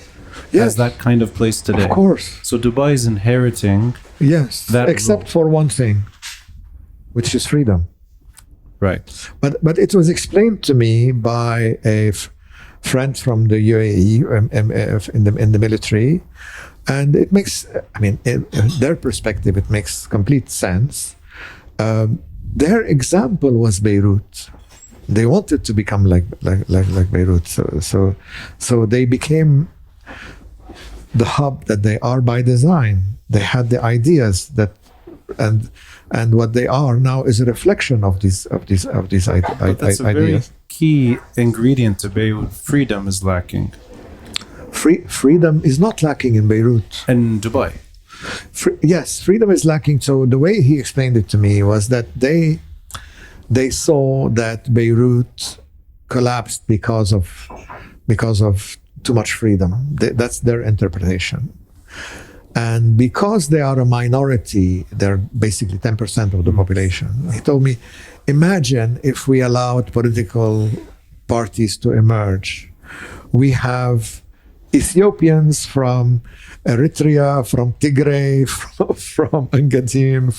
as that kind of place today? Of course. So Dubai is inheriting that except for one thing, which is freedom. Right. But it was explained to me by a friend from the UAE in the military. And it makes, I mean, in their perspective, it makes complete sense. Their example was Beirut. They wanted to become like Beirut. So they became the hub that they are by design. They had the ideas that, and what they are now is a reflection of these ideas. That's a very key ingredient to Beirut. Freedom is lacking. Freedom is not lacking in Beirut. And Dubai. Yes, freedom is lacking. So the way he explained it to me was that they saw that Beirut collapsed because of too much freedom. That's their interpretation. And because they are a minority, they're basically 10% of the population. He told me, imagine if we allowed political parties to emerge. We have Ethiopians from Eritrea, from Tigray, from Engadine,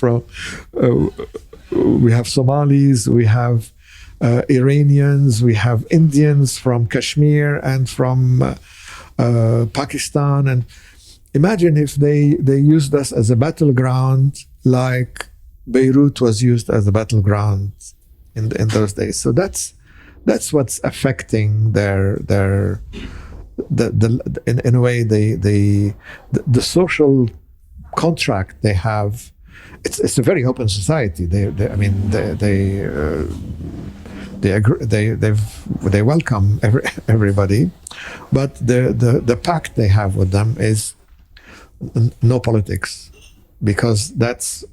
we have Somalis, we have Iranians, we have Indians from Kashmir and from Pakistan. And imagine if they used us as a battleground like Beirut was used as a battleground in those days. So that's what's affecting their in a way the social contract they have. It's a very open society. They welcome everybody, but the pact they have with them is no politics, because that's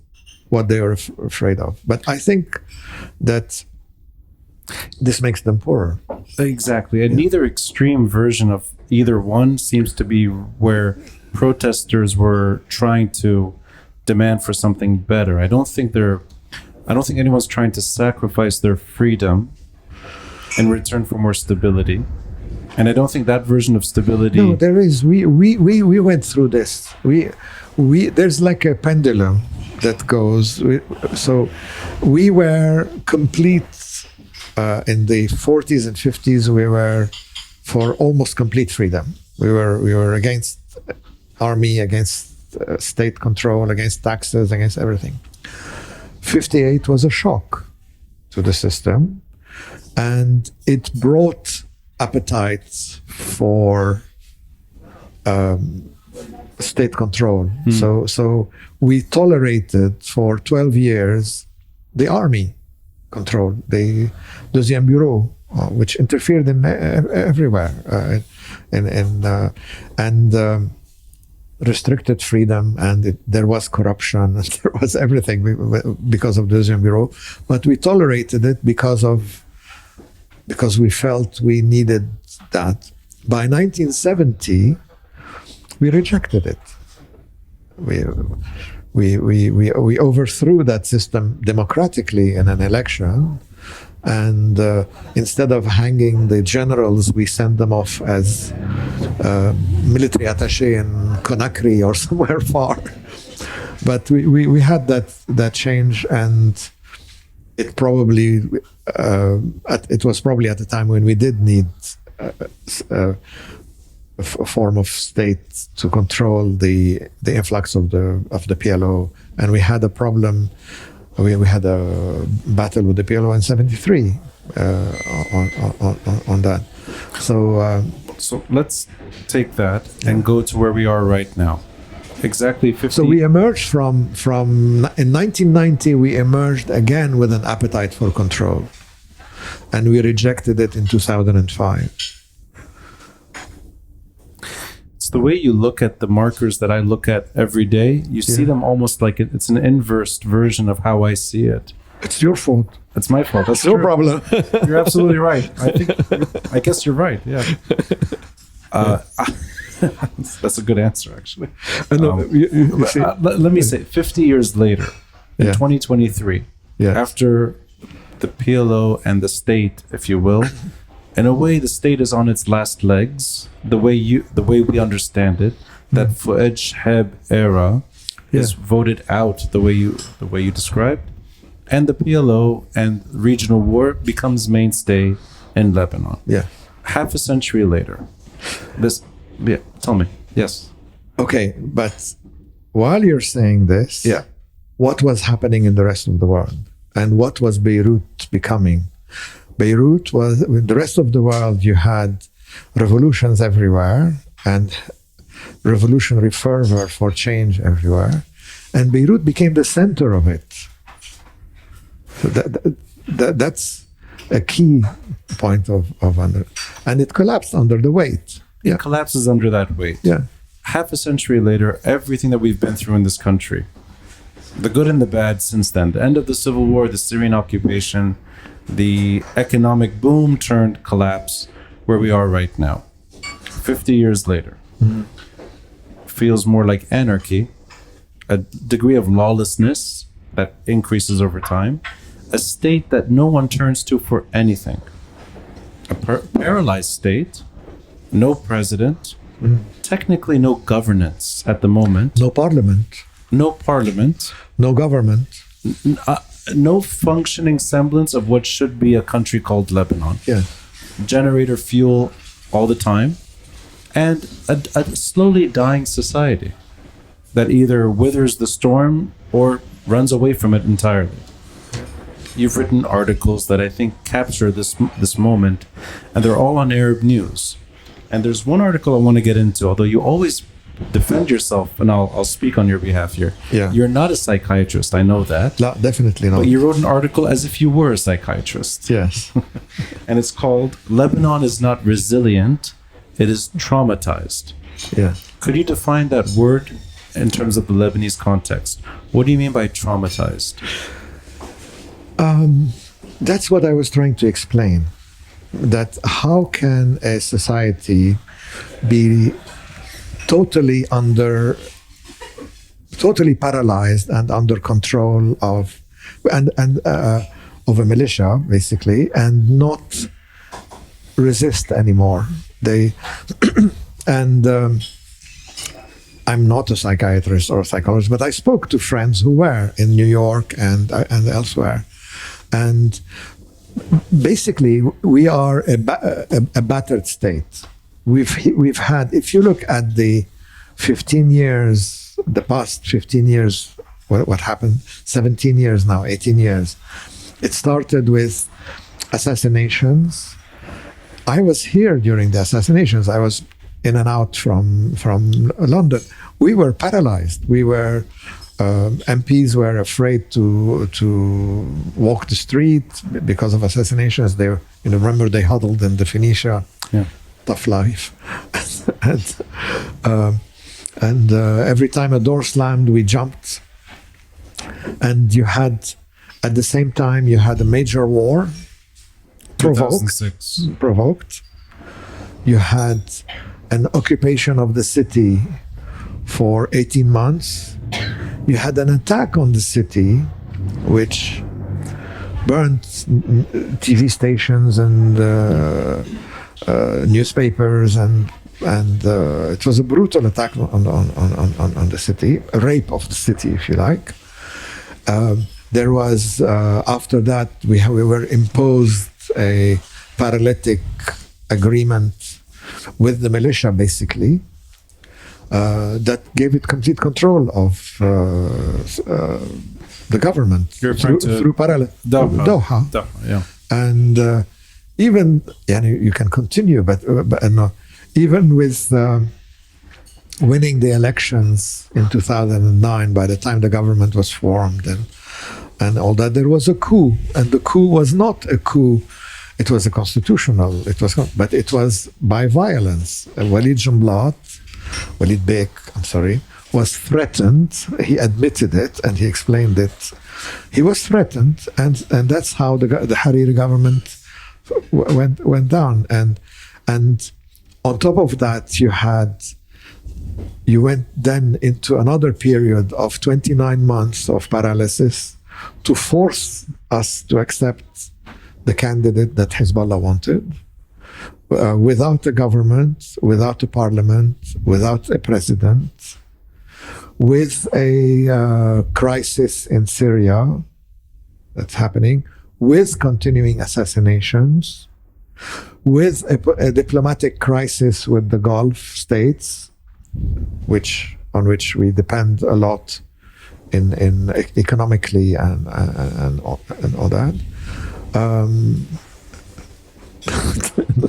what they are afraid of. But I think that this makes them poorer. Exactly. And neither extreme version of either one seems to be where protesters were trying to demand for something better. I don't think anyone's trying to sacrifice their freedom in return for more stability. And I don't think that version of stability. No, there is. We went through this. There's like a pendulum that goes. So we were complete in the 40s and 50s. We were for almost complete freedom. We were against army, against state control, against taxes, against everything. 58 was a shock to the system, and it brought appetites for state control. So we tolerated for 12 years the army control, the Deuxième Bureau, which interfered in everywhere, and restricted freedom, and there was corruption, and there was everything because of the Deuxième Bureau. But we tolerated it because we felt we needed that. By 1970, we rejected it. We overthrew that system democratically in an election, and instead of hanging the generals, we sent them off as military attaché in Conakry or somewhere far. But we had that change, and it probably it was probably at a time when we did need a form of state to control the influx of the PLO, and we had a problem. We had a battle with the PLO in '73 on that. So let's take that and go to where we are right now. Exactly 50. So we emerged from in 1990. We emerged again with an appetite for control, and we rejected it in 2005. It's the way you look at the markers that I look at every day. You see them almost like it's an inverse version of how I see it. It's your fault. It's my fault. That's your problem. You're absolutely right. I guess you're right. Yeah. That's a good answer, actually. Let me say, 50 years later, in 2023, after the PLO and the state, if you will, in a way, the state is on its last legs. The way we understand it, that Fuad Heb era is voted out the way you described, and the PLO and regional war becomes mainstay in Lebanon. Yeah. Half a century later, tell me. Yes. Okay, but while you're saying this, what was happening in the rest of the world, and what was Beirut becoming? Beirut was, with the rest of the world, you had revolutions everywhere and revolutionary fervor for change everywhere. And Beirut became the center of it. So that's a key point of and it collapsed under the weight. It collapses under that weight. Yeah. Half a century later, everything that we've been through in this country, the good and the bad since then, the end of the Civil War, the Syrian occupation, the economic boom turned collapse, where we are right now. 50 years later. Feels more like anarchy, a degree of lawlessness that increases over time, a state that no one turns to for anything, a paralyzed state, no president, technically no governance at the moment. No parliament. No parliament. No government. No functioning semblance of what should be a country called Lebanon. Yeah. Generator fuel all the time, and a slowly dying society that either withers the storm or runs away from it entirely. You've written articles that I think capture this moment, and they're all on Arab News. And there's one article I want to get into, although you always defend yourself, and I'll speak on your behalf here. Yeah. You're not a psychiatrist, I know that. No, definitely not. But you wrote an article as if you were a psychiatrist. Yes. And it's called Lebanon is not resilient, it is traumatized. Yeah. Could you define that word in terms of the Lebanese context? What do you mean by traumatized? that's what I was trying to explain. That how can a society be totally paralyzed and under control of of a militia, basically, and not resist anymore? And I'm not a psychiatrist or a psychologist, but I spoke to friends who were in New York and elsewhere, and basically we are a battered state. We've had, if you look at the 15 years, the past 15 years, what happened, 17 years now, 18 years, it started with assassinations. I was here during the assassinations. I was in and out from London. We were paralyzed. We were MPs were afraid to walk the street because of assassinations. They were, remember they huddled in the Phoenicia. Yeah. Tough life. and every time a door slammed, we jumped. And you had, at the same time, you had a major war. 2006. Provoked. You had an occupation of the city for 18 months. You had an attack on the city, which burned TV stations and newspapers, and it was a brutal attack on the city, a rape of the city, if you like. There was, after that, we were imposed a paralytic agreement with the militia, basically, that gave it complete control of the government through Doha. Yeah. And even, you can continue, but even with winning the elections in 2009, by the time the government was formed and all that, there was a coup, and the coup was not a coup. It was a constitutional. But it was by violence. Walid Bek, was threatened. He admitted it and he explained it. He was threatened, and that's how the Hariri government went down. And on top of that, you went then into another period of 29 months of paralysis to force us to accept the candidate that Hezbollah wanted, without a government, without a parliament, without a president, with a crisis in Syria that's happening, with continuing assassinations, with a diplomatic crisis with the Gulf states, on which we depend a lot in economically and all that.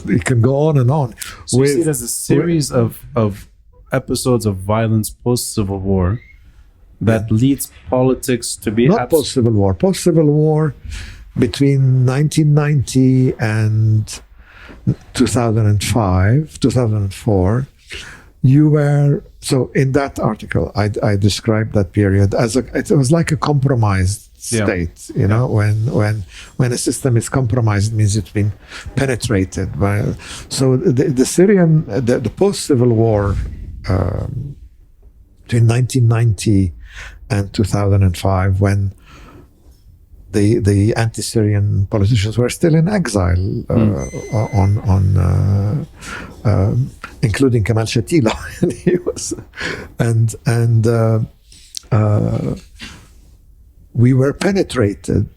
You can go on and on. So you see it as a series of episodes of violence post-Civil War that leads politics to be... Not post-Civil War. Post-Civil War, between 1990 and 2005, 2004, you were... So in that article, I described that period as it was like a compromised state. When a system is compromised, it means it's been penetrated by. So the Syrian, the post-Civil War between 1990 and 2005, when the anti-Syrian politicians were still in exile, including Kemal Shatila, and he was, we were penetrated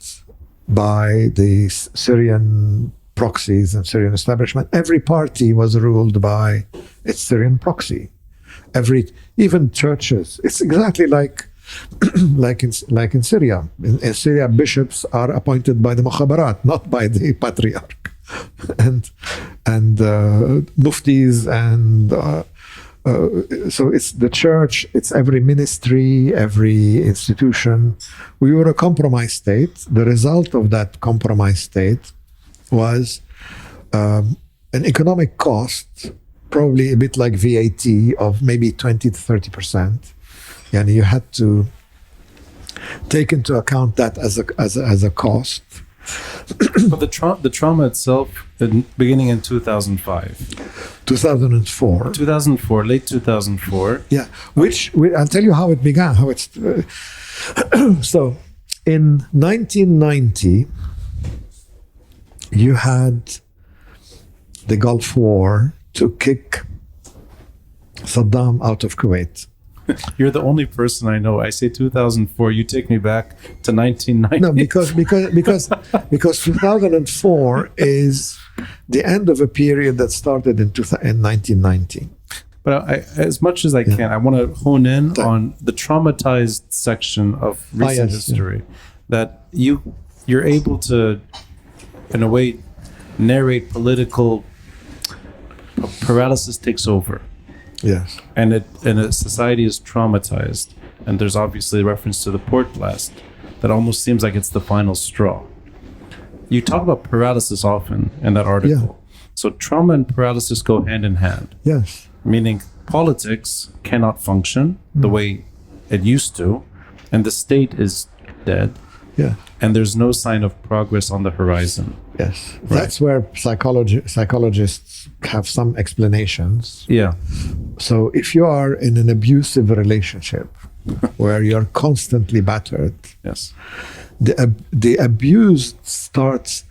by the Syrian proxies and Syrian establishment. Every party was ruled by its Syrian proxy. Even churches. It's exactly like in Syria. In Syria, bishops are appointed by the mukhabarat, not by the patriarch, and muftis, and so it's the church. It's every ministry, every institution. We were a compromised state. The result of that compromised state was an economic cost, probably a bit like VAT, of maybe 20 to 30%. And you had to take into account that as a cost, But the trauma itself, beginning in 2005. 2004. 2004, late 2004. Yeah, I'll tell you how it began. So, in 1990, you had the Gulf War to kick Saddam out of Kuwait. You're the only person I know. I say 2004. You take me back to 1990. No, because 2004 is the end of a period that started in 1990. But as much as I can, I want to hone in on the traumatized section of recent history. Yeah. That you're able to, in a way, narrate political paralysis takes over. Yes. And a society is traumatized. And there's obviously a reference to the port blast that almost seems like it's the final straw. You talk about paralysis often in that article. Yeah. So trauma and paralysis go hand in hand. Yes. Meaning politics cannot function the way it used to, and the state is dead. Yeah. And there's no sign of progress on the horizon. Yes. Right. That's where psychologists have some explanations. Yeah. So if you are in an abusive relationship where you're constantly battered, yes, the abused starts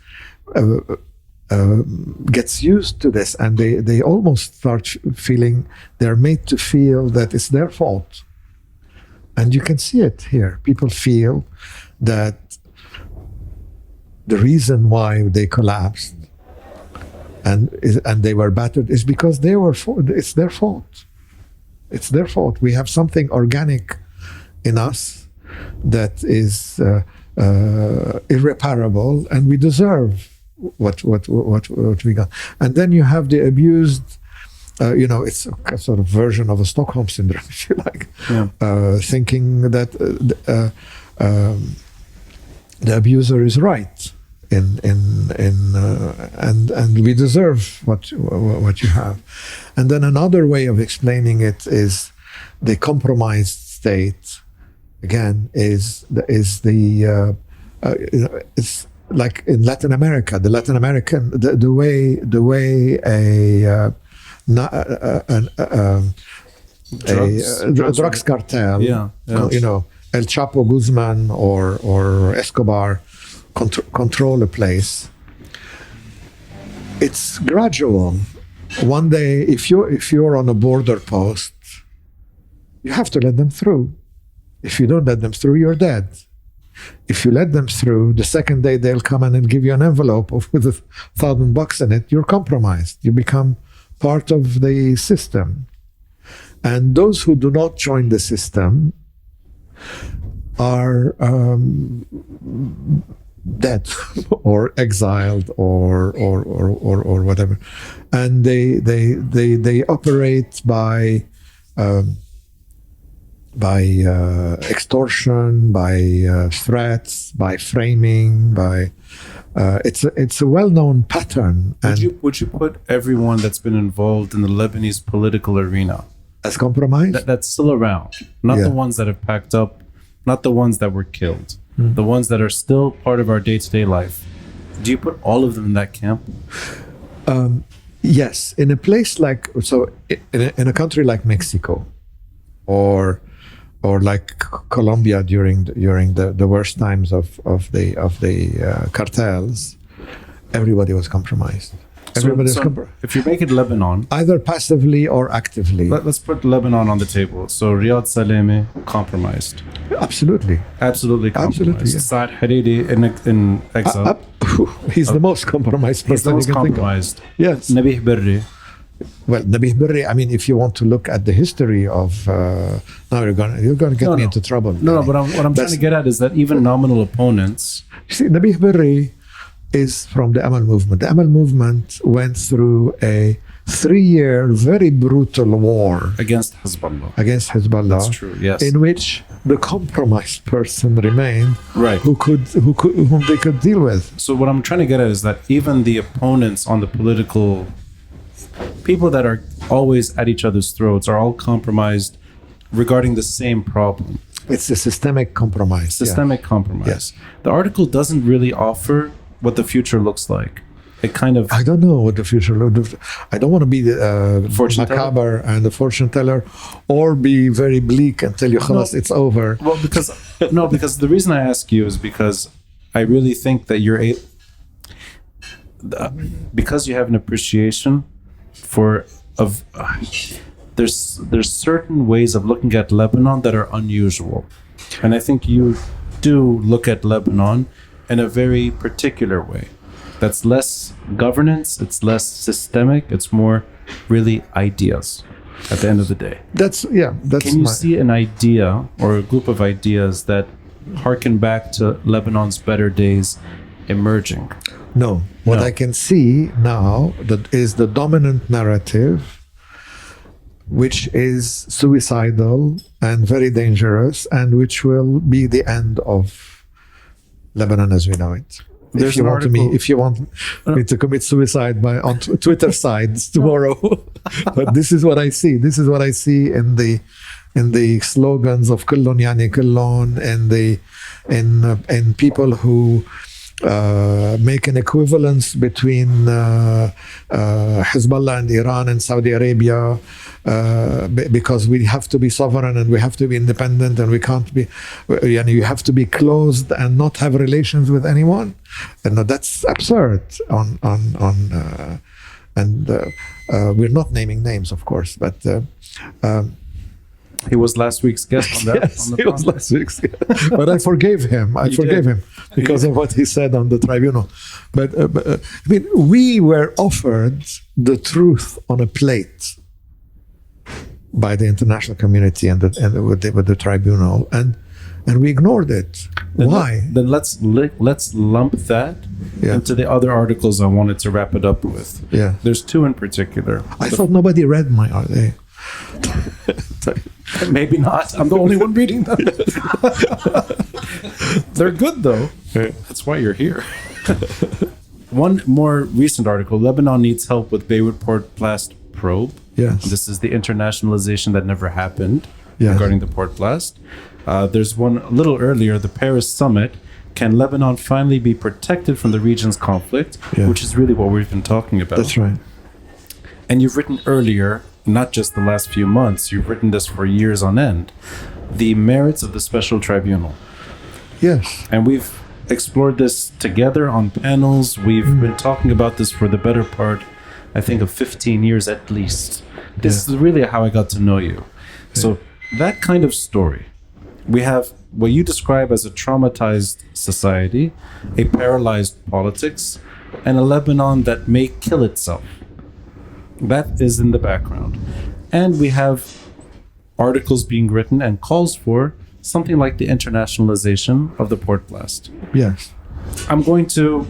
gets used to this, and they almost start feeling, they're made to feel that it's their fault. And you can see it here. People feel that the reason why they collapsed and they were battered is because it's their fault. It's their fault. We have something organic in us that is irreparable, and we deserve what we got. And then you have the abused. It's a sort of version of a Stockholm syndrome, if you like, thinking that the abuser is right, and we deserve what you have. And then another way of explaining it is the compromised state. Again, it's like in Latin America. The way a drugs cartel, El Chapo Guzman or Escobar control a place. It's gradual. One day, if you're on a border post, you have to let them through. If you don't let them through, you're dead. If you let them through, the second day they'll come in and give you an envelope with $1,000 in it. You're compromised. You become part of the system. And those who do not join the system are dead or exiled or whatever, and they operate by extortion, by threats, by framing, by it's a well-known pattern. Would you put everyone that's been involved in the Lebanese political arena as compromised? That's still around, not the ones that have packed up, not the ones that were killed, the ones that are still part of our day-to-day life. Do you put all of them in that camp? Yes, in a place like in a country like Mexico, or like Colombia during the worst times of the cartels, everybody was compromised. If you make it Lebanon, either passively or actively. Let's put Lebanon on the table. So Riyad Salemi, compromised. Absolutely compromised. Absolutely, yeah. Saad Hariri in exile. He's the most compromised person you can think of. Yes. Nabih Berri. Well, Nabih Berri, I mean, if you want to look at the history of... now you're going to get me into trouble. No, but what I'm trying to get at is that even nominal opponents... You see, Nabih Berri is from the Amal movement. The Amal movement went through a 3-year, very brutal war against Hezbollah. That's true, yes. In which the compromised person remained, right? Whom they could deal with. So what I'm trying to get at is that even the opponents on the political, people that are always at each other's throats, are all compromised regarding the same problem. It's a systemic compromise. Compromise. Yes. The article doesn't really offer what the future looks like. It kind of... I don't know what the future looks. I don't want to be the Fortune macabre and the fortune teller, or be very bleak and tell you, "Khalas, it's over." Well, because the reason I ask you is because I really think that because you have an appreciation for there's certain ways of looking at Lebanon that are unusual, and I think you do look at Lebanon in a very particular way. That's less governance, it's less systemic, it's more really ideas at the end of the day. Can you see an idea or a group of ideas that harken back to Lebanon's better days emerging? No. What I can see now that is the dominant narrative, which is suicidal and very dangerous, and which will be the end of Lebanon as we know it. If you want me to commit suicide on Twitter sides tomorrow, but this is what I see. This is what I see in the slogans of "Kullun yani kullun" and people who make an equivalence between Hezbollah and Iran and Saudi Arabia, because we have to be sovereign and we have to be independent and we can't be, you have to be closed and not have relations with anyone. And that's absurd. We're not naming names, of course, but he was last week's guest on that. Yes, he was last week's guest. But I forgave him. I forgave him because of what he said on the tribunal. But I mean, we were offered the truth on a plate by the international community and with the tribunal, and we ignored it. Why? Then let's lump that into the other articles I wanted to wrap it up with. Yeah, there's two in particular. I thought nobody read my article. Maybe not. I'm the only one reading them. They're good though. That's why you're here. One more recent article: Lebanon needs help with Beirut port blast probe. Yes. This is the internationalization that never happened regarding the port blast. There's one a little earlier: the Paris summit. Can Lebanon finally be protected from the region's conflict? Which is really what we've been talking about. That's right. And you've written earlier, not just the last few months, you've written this for years on end, the merits of the special tribunal. Yes. And we've explored this together on panels. We've been talking about this for the better part, I think, of 15 years at least. This is really how I got to know you. So that kind of story, we have what you describe as a traumatized society, a paralyzed politics, and a Lebanon that may kill itself. That is in the background. And we have articles being written and calls for something like the internationalization of the port blast. Yes. I'm going to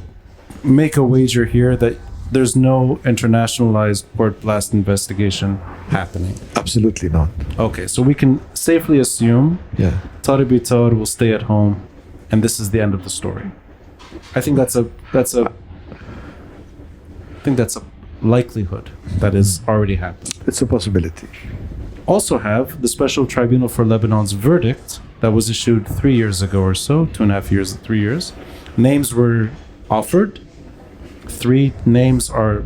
make a wager here that there's no internationalized port blast investigation happening. Absolutely not. Okay, so we can safely assume Tariq Bitar will stay at home, and this is the end of the story. I think that's a likelihood that is already happened. It's a possibility. Also have the Special Tribunal for Lebanon's verdict that was issued 3 years ago or so, 2.5 years, 3 years. Names were offered. 3 names are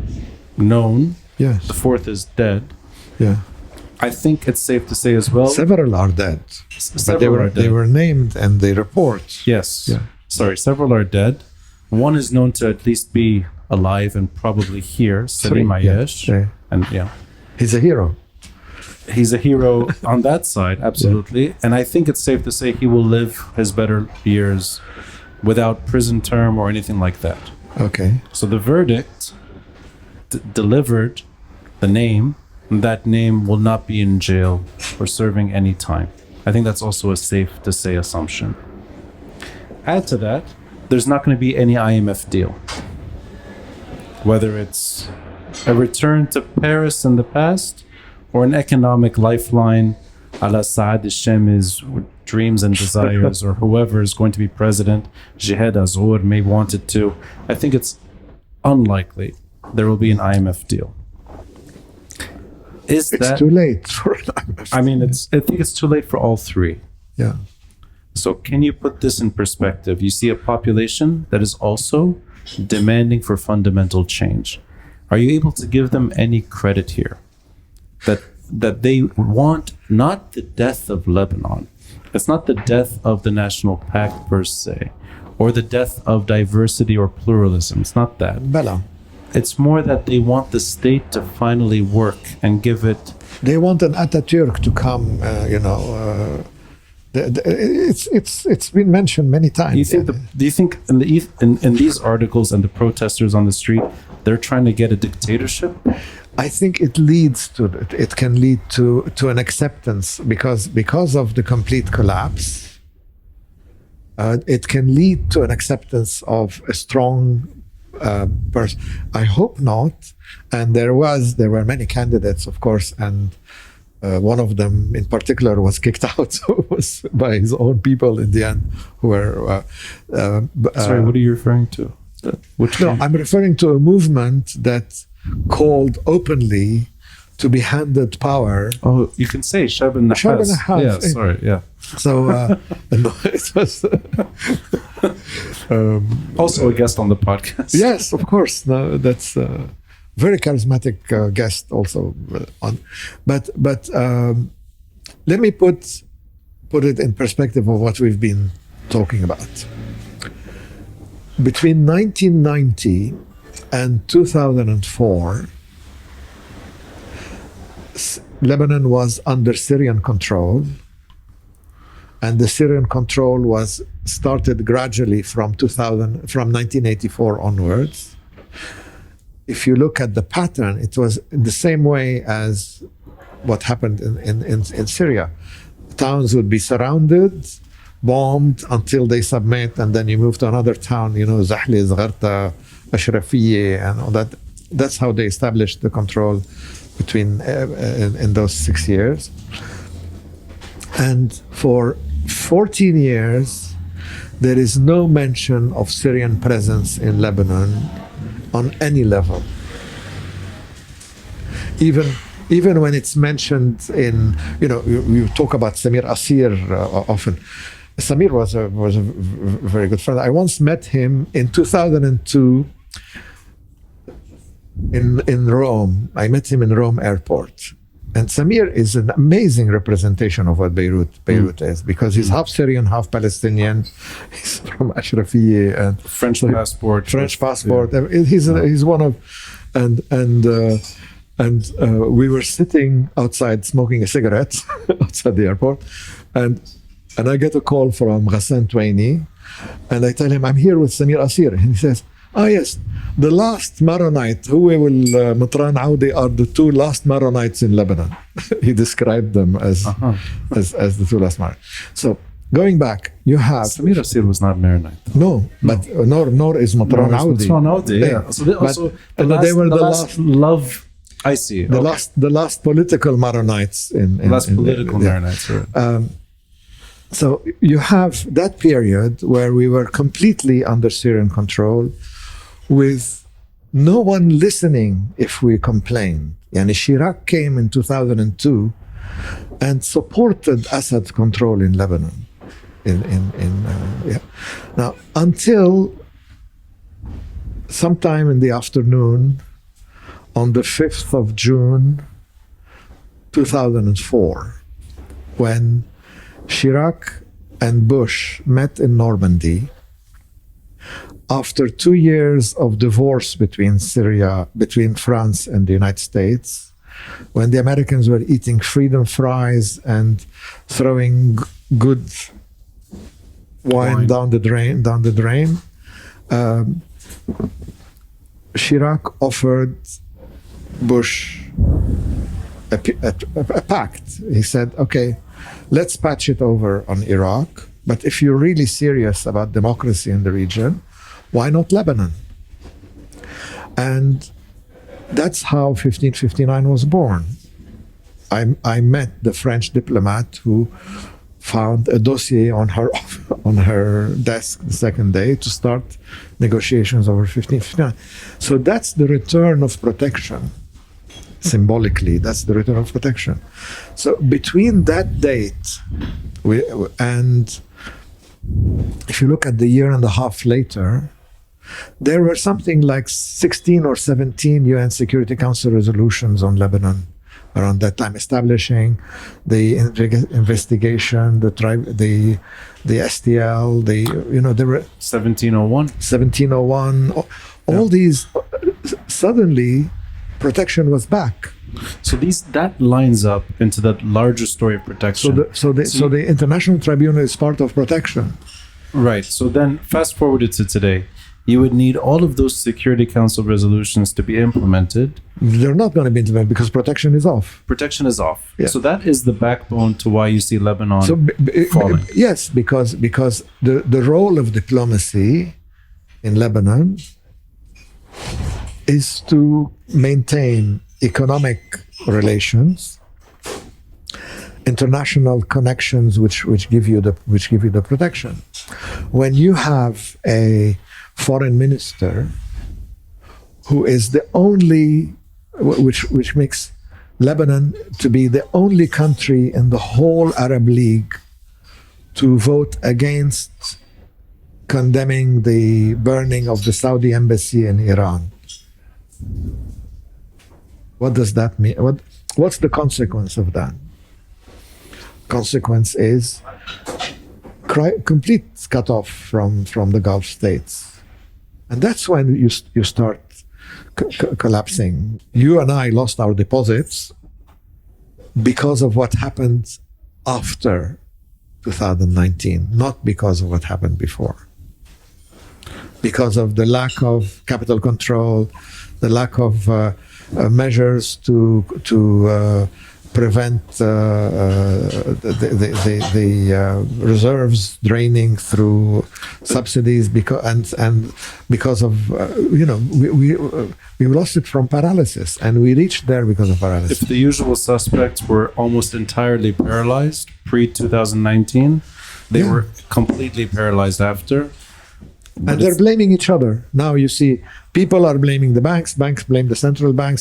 known. Yes. The 4th is dead. Yeah. I think it's safe to say as well. Several are dead. They were named and they report. Yes. Yeah. Sorry, several are dead. One is known to at least be alive and probably here, Salim Ayesh. And he's a hero. He's a hero on that side, absolutely. And I think it's safe to say he will live his better years without prison term or anything like that. Okay. So the verdict delivered the name, and that name will not be in jail or serving any time. I think that's also a safe to say assumption. Add to that, there's not going to be any IMF deal. Whether it's a return to Paris in the past or an economic lifeline a la Saad al-Shami's dreams and desires, or whoever is going to be president, Jihad Azur may want it to. I think it's unlikely there will be an IMF deal. It's too late for an IMF. I mean, I think it's too late for all 3. Yeah. So can you put this in perspective? You see a population that is also demanding for fundamental change. Are you able to give them any credit here? That they want not the death of Lebanon. It's not the death of the national pact per se, or the death of diversity or pluralism. It's not that. Bella. It's more that they want the state to finally work and give it. They want an Atatürk to come, it's been mentioned many times. Do you think in these articles and the protesters on the street, they're trying to get a dictatorship? I think it leads to it can lead to an acceptance because of the complete collapse. It can lead to an acceptance of a strong person. I hope not. And there were many candidates, of course, and one of them in particular was kicked out by his own people in the end, who were. Sorry, what are you referring to? I'm referring to a movement that called openly to be handed power. Oh, you can say Shab and Nahas. Yeah, sorry, yeah. So no, it was also a guest on the podcast. Yes, of course. No, that's a very charismatic guest also on. But let me put it in perspective of what we've been talking about. Between 1990 and 2004, Lebanon was under Syrian control, and the Syrian control was started gradually from 1984 onwards. If you look at the pattern, it was the same way as what happened in Syria. Towns would be surrounded, bombed until they submit, and then you move to another town, Zahli, Zgharta, Ashrafiyeh, and all that. That's how they established the control between in those 6 years. And for 14 years, there is no mention of Syrian presence in Lebanon on any level. Even when it's mentioned in, you talk about Samir Asir often. Samir was a very good friend. I once met him in 2002 in Rome. I met him in Rome airport. And Samir is an amazing representation of what Beirut is, because he's half Syrian, half Palestinian. He's from Ashrafiyeh and French passport. Yeah. He's one of, and we were sitting outside smoking a cigarette outside the airport, and I get a call from Ghassan Twaini, and I tell him I'm here with Samir Asir, and he says, yes, the last Maronite, who will Matran Audi, are the two last Maronites in Lebanon. He described them as the two last Maronites. So going back, you have Samir Asir was not Maronite. No, but nor is Matran Audi. Matran Audi, yeah. So they were the last love. I see. The last political Maronites Maronites. Right. So you have that period where we were completely under Syrian control, with no one listening if we complained. Yani Chirac came in 2002 and supported Assad's control in Lebanon. Now, until sometime in the afternoon, on the 5th of June 2004, when Chirac and Bush met in Normandy, after 2 years of divorce between France and the United States, when the Americans were eating freedom fries and throwing good wine down the drain, Chirac offered Bush a pact. He said, okay, let's patch it over on Iraq, but if you're really serious about democracy in the region, why not Lebanon? And that's how 1559 was born. I met the French diplomat who found a dossier on her desk the second day to start negotiations over 1559. So that's the return of protection. Symbolically, that's the return of protection. So between that date and if you look at the year and a half later, There were something like 16 or 17 UN Security Council resolutions on Lebanon around that time, establishing the investigation, the STL, there were 1701. All these, suddenly, protection was back. So that lines up into that larger story of protection. So the International Tribunal is part of protection. Right. So then, fast forwarded to today, you would need all of those Security Council resolutions to be implemented. They're not going to be implemented because protection is off. Protection is off. Yeah. So that is the backbone to why you see Lebanon falling. Yes, because the role of diplomacy in Lebanon is to maintain economic relations, international connections, which give you the protection. When you have a foreign minister who is the only, which makes Lebanon to be the only country in the whole Arab League to vote against condemning the burning of the Saudi embassy in Iran. What does that mean? What's the consequence of that? Consequence is complete cutoff from the Gulf states. And that's when you start collapsing. You and I lost our deposits because of what happened after 2019, not because of what happened before. Because of the lack of capital control, the lack of measures to prevent the reserves draining through subsidies, because of we lost it from paralysis, and we reached there because of paralysis. If the usual suspects were almost entirely paralyzed pre-2019, they were completely paralyzed after. And they're blaming each other. Now you see people are blaming the banks blame the central bank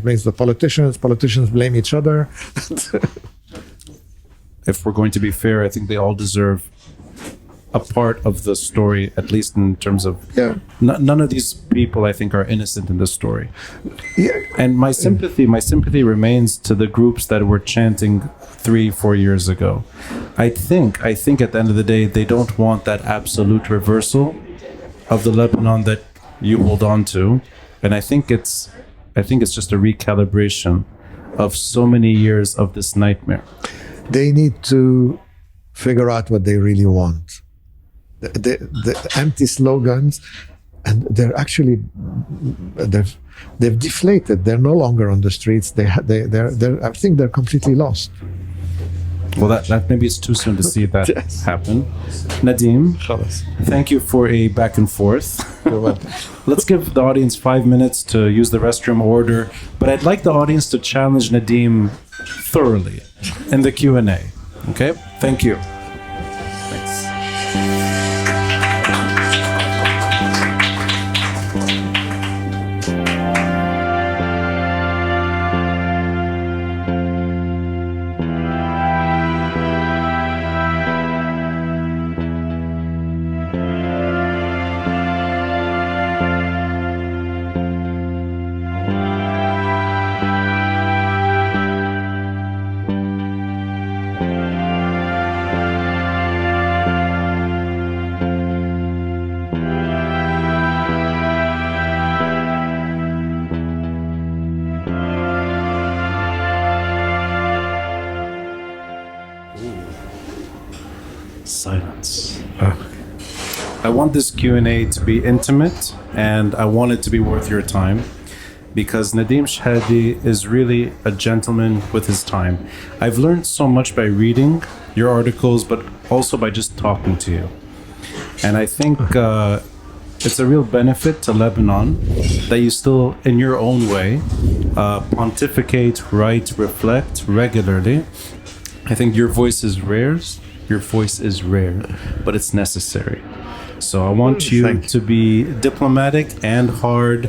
blames the politicians blame each other. If we're going to be fair, I think they all deserve a part of the story, at least in terms of none of these people, I think, are innocent in this story. And my sympathy remains to the groups that were chanting 3-4 years ago. I think at the end of the day, they don't want that absolute reversal of the Lebanon that you hold on to, and I think it's just a recalibration of so many years of this nightmare. They need to figure out what they really want. The empty slogans, and they're actually they've deflated. They're no longer on the streets. They're I think they're completely lost. Well, that maybe it's too soon to see that happen. Nadim, thank you for a back and forth. You're welcome. Let's give the audience 5 minutes to use the restroom order, but I'd like the audience to challenge Nadim thoroughly in the Q&A. Okay? Thank you. Thanks. Silence. I want this Q&A to be intimate, and I want it to be worth your time, because Nadim Shehadi is really a gentleman with his time. I've learned so much by reading your articles, but also by just talking to you. And I think it's a real benefit to Lebanon that you still, in your own way, pontificate, write, reflect regularly. I think your voice is rare. Your voice is rare, but it's necessary. So I want you to be diplomatic and hard.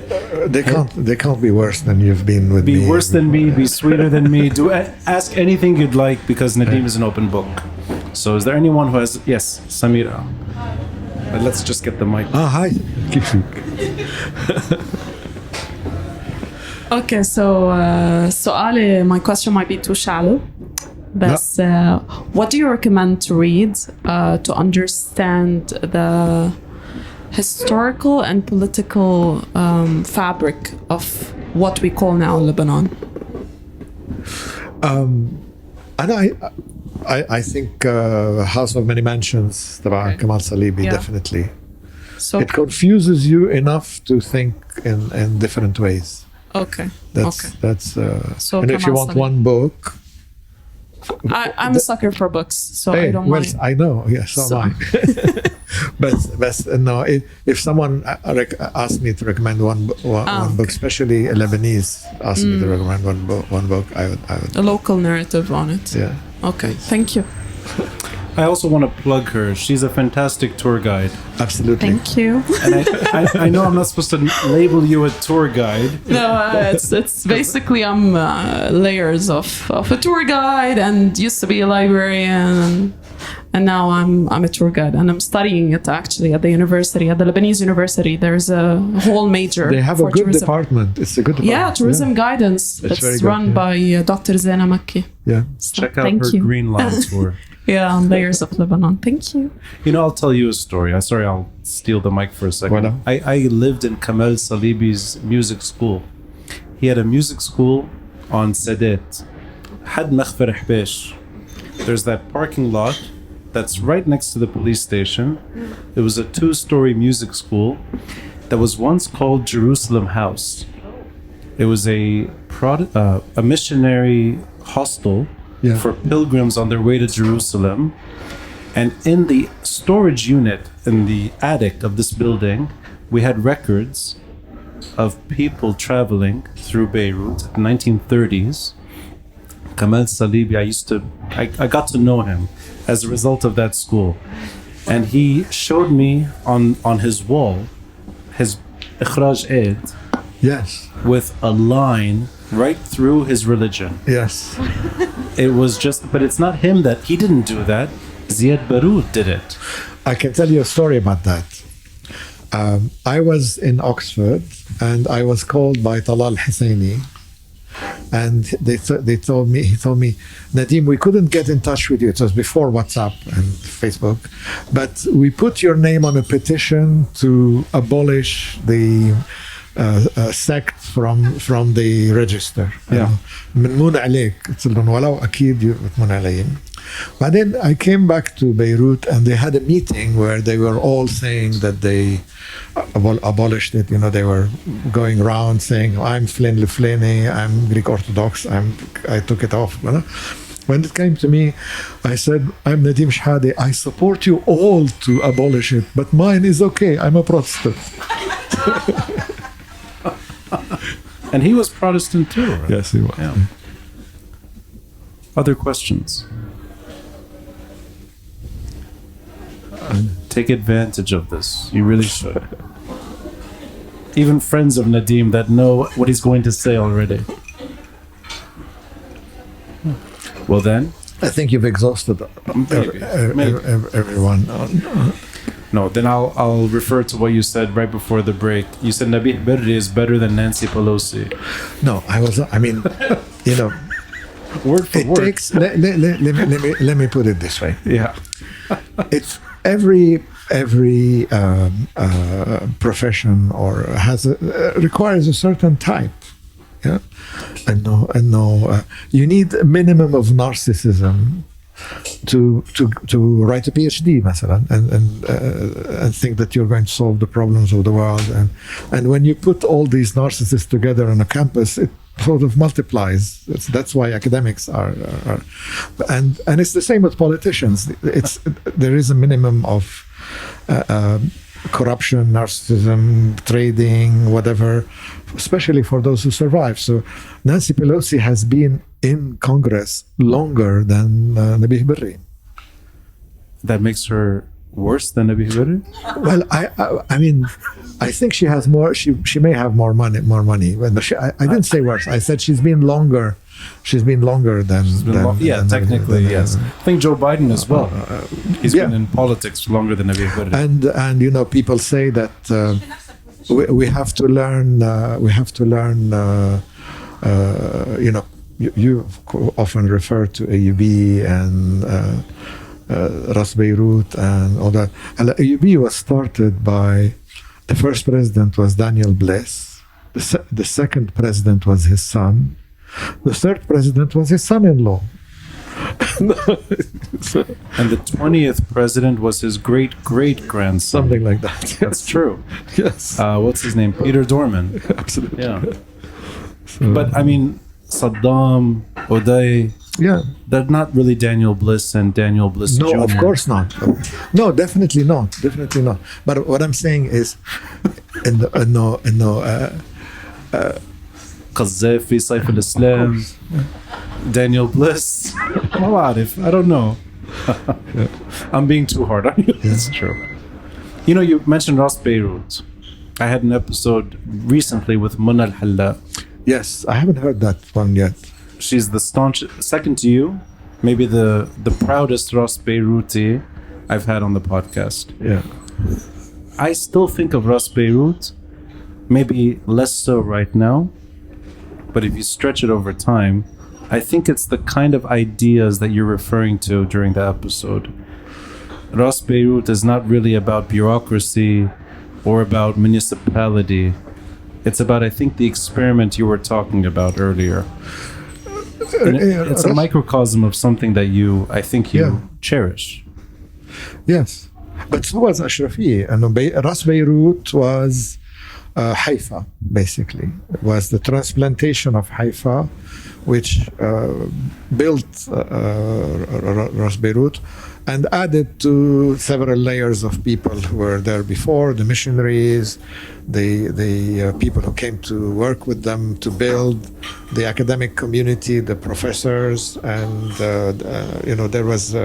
They can't be worse than you've been with me. Be worse than me, be sweeter than me. Ask anything you'd like, because Nadim is an open book. So is there anyone who has... Yes, Samira. Let's just get the mic. Hi. Okay, so Ali, my question might be too shallow, but what do you recommend to read to understand the historical and political fabric of what we call now Lebanon? And I think House of Many Mansions, okay. Kamal Salibi, definitely. So it confuses you enough to think in different ways. Okay. That's so and if you want one book, I'm a sucker for books, so I don't mind. I know, yes, so am I. but no, if someone asked me to recommend one book, especially a Lebanese asked me to recommend one book, I would. A local narrative on it. Yeah. Okay. Thank you. I also want to plug her. She's a fantastic tour guide. Absolutely. Thank you. And I know I'm not supposed to label you a tour guide. No, it's basically I'm layers of a tour guide and used to be a librarian and now I'm a tour guide and I'm studying it actually at the university, at the Lebanese university. There's a whole major. They have a good tourism. Department. It's a good department. Yeah, tourism guidance. It's run by Dr. Zaina Makki. Yeah. So, check out her Green Line tour. Yeah, on Layers of Lebanon. Thank you. You know, I'll tell you a story. Sorry, I'll steal the mic for a second. Voilà. I lived in Kamal Salibi's music school. He had a music school on Sadet. Had Makhfar Hbesh. There's that parking lot that's right next to the police station. It was a 2-story music school that was once called Jerusalem House. It was a missionary hostel for pilgrims on their way to Jerusalem. And in the storage unit in the attic of this building, we had records of people traveling through Beirut in the 1930s. Kamal Salibi, I got to know him as a result of that school. And he showed me on his wall, his Ikhraj Eid, yes, with a line right through his religion. Yes. It was just, but it's not him he didn't do that. Ziad Beirut did it. I can tell you a story about that. I was in Oxford and I was called by Talal Husseini. And he told me, Nadim, we couldn't get in touch with you. It was before WhatsApp and Facebook, but we put your name on a petition to abolish the sect from the register. منمون عليك قلت لهم ولو أكيد يمنون علي. But then I came back to Beirut and they had a meeting where they were all saying that they abolished it. You know, they were going around saying, I'm Flin Lefleni, I'm Greek Orthodox, I took it off. You know? When it came to me, I said, I'm Nadim Shehadi, I support you all to abolish it, but mine is okay, I'm a Protestant. And he was Protestant too, right? Yes, he was. Yeah. Other questions? Take advantage of this. You really should. Even friends of Nadim that know what he's going to say already. Well then, I think you've exhausted everyone. No, then I'll refer to what you said right before the break. You said Nabih Berri is better than Nancy Pelosi. No, you know, word for word. Takes, let me put it this way. Yeah. It's every profession or requires a certain type. Yeah, and no, you need a minimum of narcissism to write a PhD, مثلا, and think that you're going to solve the problems of the world. And when you put all these narcissists together on a campus, it sort of multiplies. That's why academics are and it's the same with politicians. There is a minimum of corruption, narcissism, trading, whatever, especially for those who survive. So Nancy Pelosi has been in Congress longer than Nabih Berri. That makes her worse than Nabi Beirut? Well, I mean, I think she has more. She may have more money. But I didn't say worse. I said she's been longer. She's been longer than. Yeah, technically, yes. I think Joe Biden as well. He's yeah. been in politics longer than Nabi Beirut. And you know, people say that we have to learn. You know, you often refer to AUB and Ras Beirut and all that. And AUB was started by, the first president was Daniel Bliss. The second president was his son. The third president was his son-in-law. And the 20th president was his great-great-grandson. Something like that. That's true. Yes. What's his name? Peter Dorman. Absolutely. Yeah. But I mean, Saddam, Uday, Yeah. they're not really Daniel Bliss and Daniel Bliss No, Jr. of course not. No, definitely not. Definitely not. But what I'm saying is, Qaddafi, Saif al-Islam, Daniel Bliss. I don't know. I'm being too hard on you. It's true. You know, you mentioned Ras Beirut. I had an episode recently with Munna al-Halla. Yes, I haven't heard that one yet. She's the staunch, second to you, maybe the proudest Ras Beiruti I've had on the podcast. Yeah. I still think of Ras Beirut, maybe less so right now, but if you stretch it over time, I think it's the kind of ideas that you're referring to during the episode. Ras Beirut is not really about bureaucracy or about municipality. It's about, I think, the experiment you were talking about earlier. And it's a microcosm of something that I think you cherish. Yes. But so was Ashrafiyya. And Ras Beirut was Haifa, basically. It was the transplantation of Haifa, which built Ras Beirut and added to several layers of people who were there before, the missionaries, the people who came to work with them to build, the academic community, the professors, and you know, there was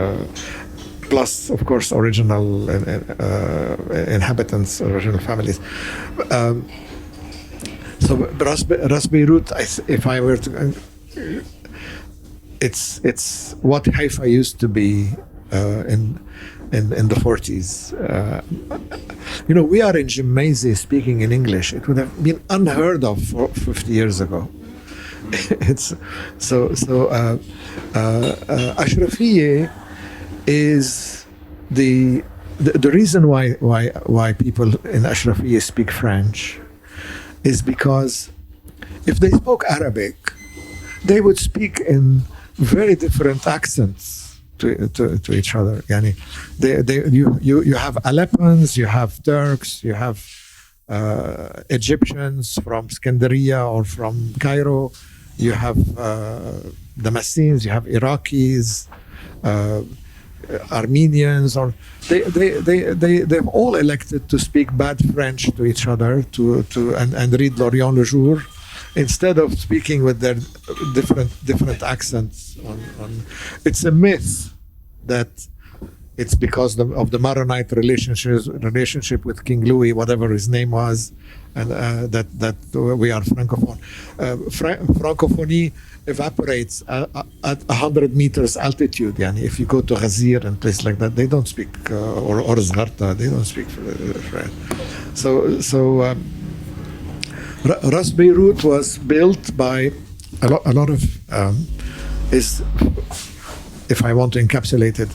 plus, of course, original inhabitants, original families. So Ras Beirut, if I were to, it's what Haifa used to be in the 40s. You know, we are in Gymnasium speaking in English. It would have been unheard of 50 years ago. It's so Ashrafiyya is the reason why people in Ashrafiyya speak French is because if they spoke Arabic, they would speak in very different accents to each other. Yani you have Aleppans, you have Turks, you have Egyptians from Scandaria or from Cairo, you have Damascenes, you have Iraqis, Armenians, or they've all elected to speak bad French to each other and read L'Orient le Jour instead of speaking with their different accents. It's a myth that it's because of the Maronite relationship with King Louis, whatever his name was, and that we are francophone. Francophonie evaporates at 100 meters altitude. Yani if you go to Ghazir and places like that, they don't speak or Zgharta, they don't speak French. So Ras Beirut was built by a lot of is, if I want to encapsulate it,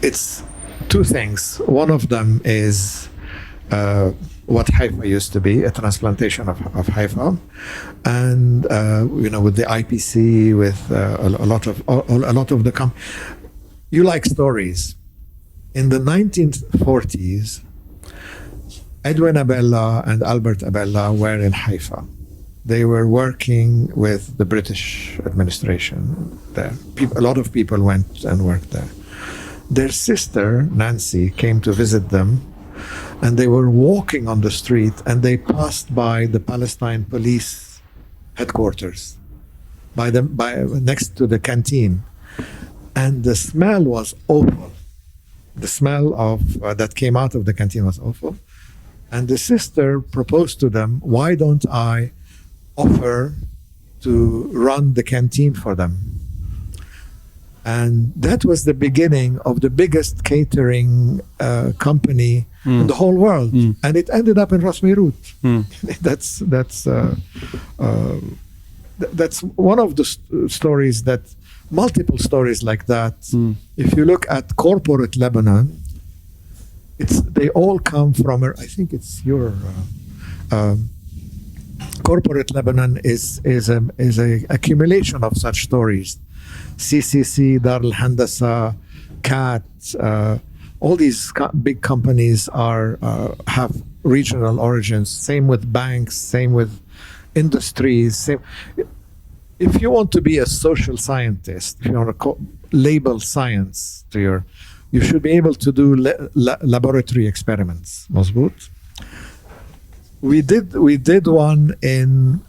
it's two things. One of them is what Haifa used to be, a transplantation of Haifa, and you know, with the IPC, with a lot of the you like stories. In the 1940s, Edwin Abella and Albert Abella were in Haifa. They were working with the British administration there. A lot of people went and worked there. Their sister, Nancy, came to visit them, and they were walking on the street, and they passed by the Palestine police headquarters, next to the canteen. And the smell was awful. the smell of that came out of the canteen was awful. And the sister proposed to them, why don't I offer to run the canteen for them? And that was the beginning of the biggest catering company in the whole world. And it ended up in Ras Beirut. That's one of the stories that, multiple stories like that. If you look at corporate Lebanon, they all come from, I think it's your, corporate Lebanon is a accumulation of such stories. CCC, Dar al-Handasa, CAT, all these big companies have regional origins. Same with banks, same with industries. If you want to be a social scientist, if you want to label science to you should be able to do laboratory experiments. Mazboot. We did one in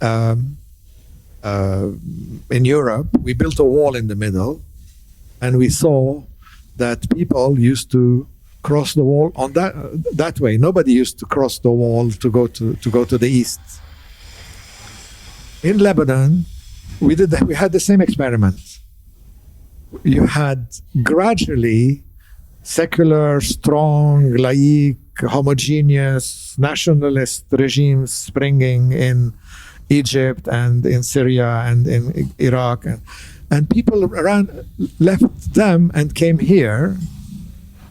Europe. We built a wall in the middle, and we saw that people used to cross the wall on that way. Nobody used to cross the wall to go to the east. In Lebanon, we had the same experiment. You had gradually secular, strong, laïc, homogeneous, nationalist regimes springing in Egypt and in Syria and in Iraq, and people left them and came here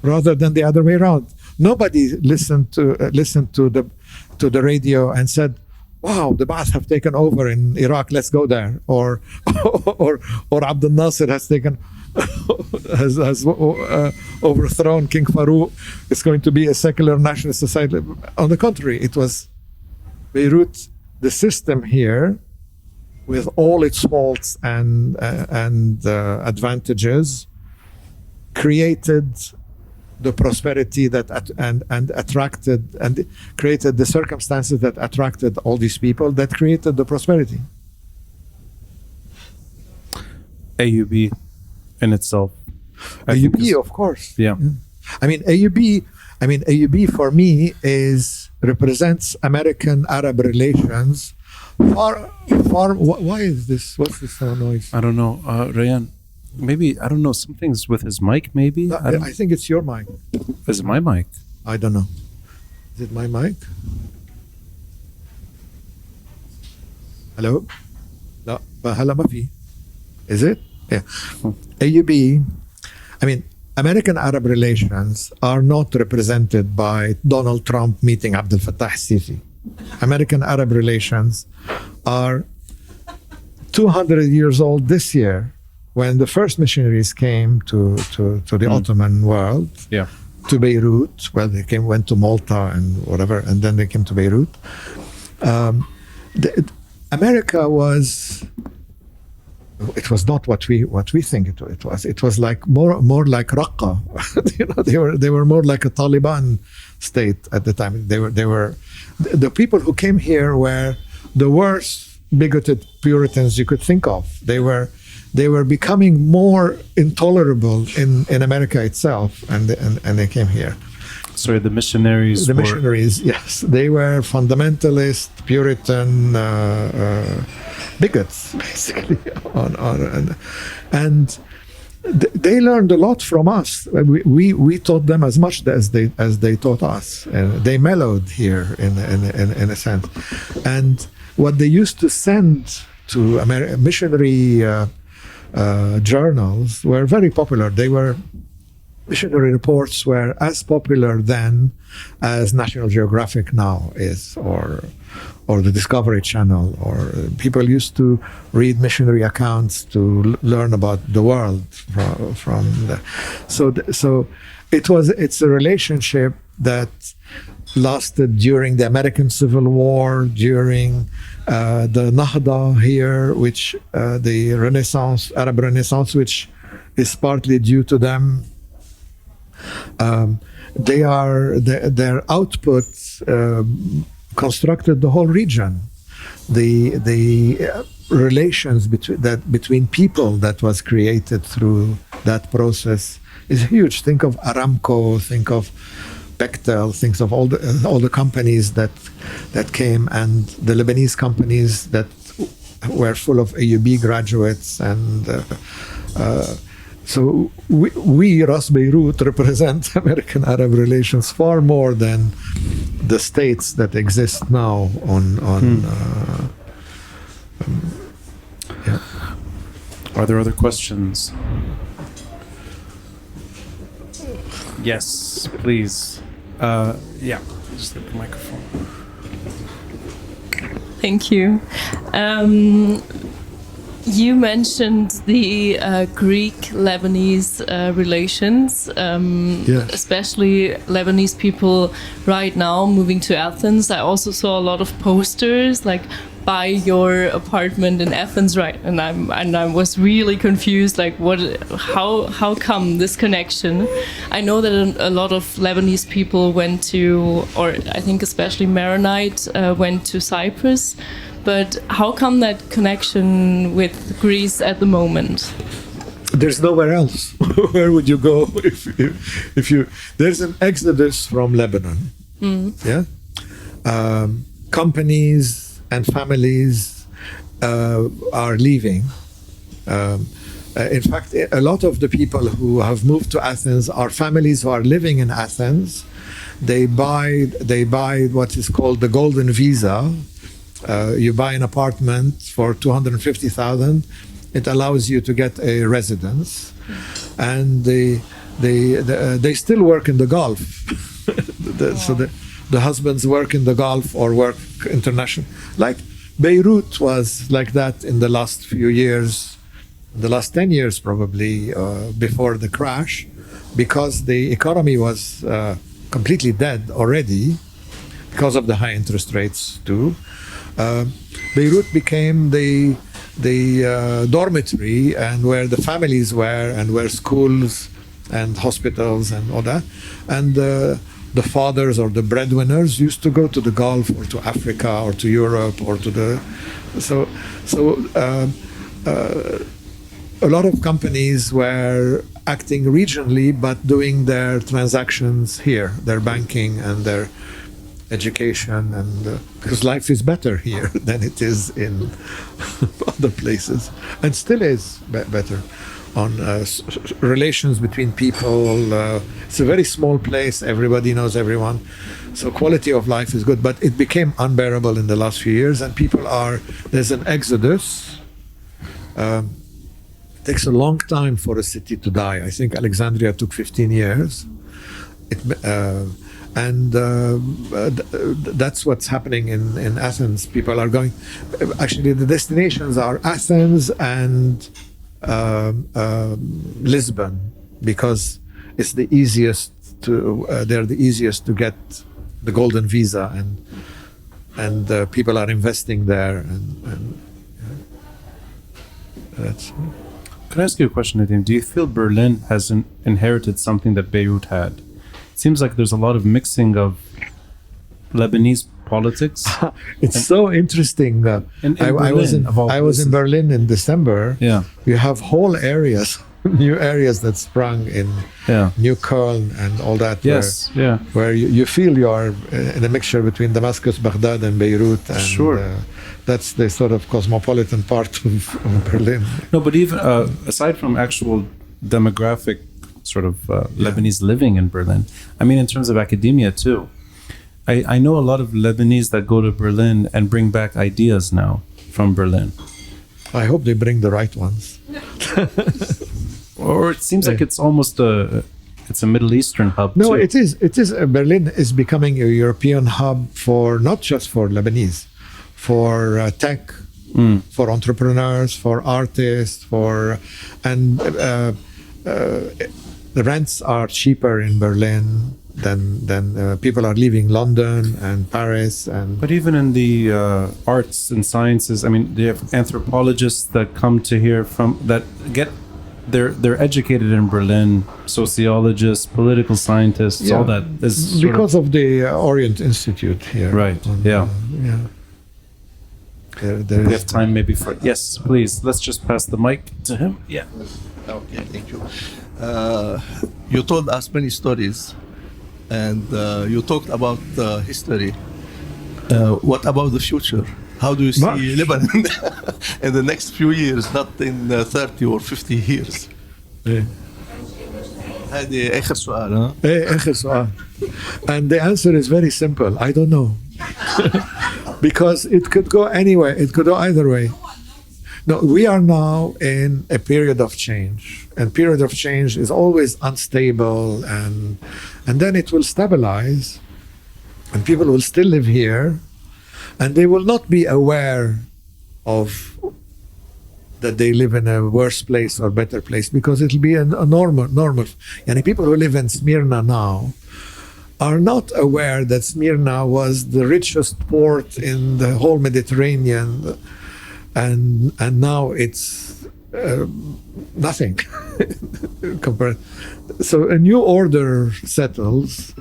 rather than the other way around. Nobody listened to the radio and said, wow, the Ba'ath have taken over in Iraq, let's go there. Or Abdel Nasser has overthrown King Farouk. It's going to be a secular nationalist society. On the contrary, it was Beirut, the system here, with all its faults and advantages, created the prosperity that and attracted and created the circumstances that attracted all these people that created the prosperity. AUB in itself. AUB, of course. Yeah. I mean, AUB for me represents American-Arab relations. Why is this? What's this noise? I don't know, Rayan. Maybe, I don't know, something's with his mic, maybe? I think it's your mic. Is it my mic? I don't know. Is it my mic? Hello? No, هلا ما في. Is it? Yeah. AUB, I mean, American-Arab relations are not represented by Donald Trump meeting Abdel Fattah al-Sisi. American-Arab relations are 200 years old this year, when the first missionaries came to the Ottoman world, to Beirut. Well, they went to Malta and whatever, and then they came to Beirut. America it was not what we think it was. It was like more like Raqqa. They were more like a Taliban state at the time. They were the people who came here were the worst bigoted Puritans you could think of. They were becoming more intolerable in America itself, and they came here. Sorry, the missionaries. The missionaries, yes, they were fundamentalist, Puritan bigots, basically, and they learned a lot from us. We taught them as much as they taught us, and they mellowed here in a sense. And what they used to send to missionary journals were very popular. Missionary reports were as popular then as National Geographic now is, or the Discovery Channel, or people used to read missionary accounts to learn about the world from the. So it's a relationship that lasted during the American Civil War, during the Nahda here, which the Renaissance, Arab Renaissance, which is partly due to them. Their output constructed the whole region. The relations between people that was created through that process is huge. Think of Aramco, think of Bechtel, think of all the companies that came, and the Lebanese companies that were full of AUB graduates, and so we Ras Beirut represent American-Arab relations far more than the states that exist now yeah. Are there other questions? Yes, please. Yeah, just take the microphone. Thank you. You mentioned the Greek-Lebanese relations, Yes. especially Lebanese people right now moving to Athens. I also saw a lot of posters like "Buy your apartment in Athens," right? And I was really confused. Like, how come this connection? I know that a lot of Lebanese people went to, or I think especially Maronite went to Cyprus. But how come that connection with Greece at the moment? There's nowhere else. Where would you go if you? There's an exodus from Lebanon. Yeah, companies and families are leaving. In fact, a lot of the people who have moved to Athens are families who are living in Athens. They buy what is called the golden visa. You buy an apartment for $250,000. It allows you to get a residence, and they still work in the Gulf. So the husbands work in the Gulf or work international. Like Beirut was like that in the last few years, the last 10 years probably, before the crash, because the economy was completely dead already because of the high interest rates too. Beirut became the dormitory and where the families were, and where schools and hospitals and all that, and the fathers or the breadwinners used to go to the Gulf or to Africa or to Europe or to the a lot of companies were acting regionally but doing their transactions here, their banking and their education, and because life is better here than it is in other places, and still is better on relations between people. It's a very small place, everybody knows everyone, so quality of life is good, but it became unbearable in the last few years, and there's an exodus. It takes a long time for a city to die. I think Alexandria took 15 years. That's what's happening in Athens. People are going. Actually, the destinations are Athens and Lisbon, because it's the easiest to. They're the easiest to get the golden visa, and people are investing there, and that's. Can I ask you a question, Nadim? Do you feel Berlin has inherited something that Beirut had? It seems like there's a lot of mixing of Lebanese politics. It's so interesting. I was in Berlin in December. Yeah. You have whole areas, new areas that sprung in New Cologne and all that. Yes. Where you feel you are in a mixture between Damascus, Baghdad, and Beirut. And, sure. That's the sort of cosmopolitan part of Berlin. No, but even aside from actual demographic sort of Lebanese living in Berlin, I mean, in terms of academia too, I know a lot of Lebanese that go to Berlin and bring back ideas now from Berlin. I hope they bring the right ones. Or it seems like it's almost a Middle Eastern hub. No, too. it is. Berlin is becoming a European hub for not just for Lebanese, for tech, for entrepreneurs, for artists, and the rents are cheaper in Berlin than people are leaving London and Paris. But even in the arts and sciences, I mean, they have anthropologists that come to here they're educated in Berlin, sociologists, political scientists, all that is because of the Orient Institute here. Right. Yeah. We have time maybe for yes, please. Let's just pass the mic to him. Yeah. Okay, thank you. You told us many stories, and you talked about history. What about the future? How do you see Lebanon in the next few years, not in 30 or 50 years? هذه آخر سؤال ها؟ آخر سؤال. And the answer is very simple. I don't know. Because it could go anywhere. It could go either way. No, we are now in a period of change. And period of change is always unstable, and then it will stabilize, and people will still live here, and they will not be aware of that they live in a worse place or better place, because it'll be a normal. And people who live in Smyrna now are not aware that Smyrna was the richest port in the whole Mediterranean, and now it's nothing compared. So a new order settles.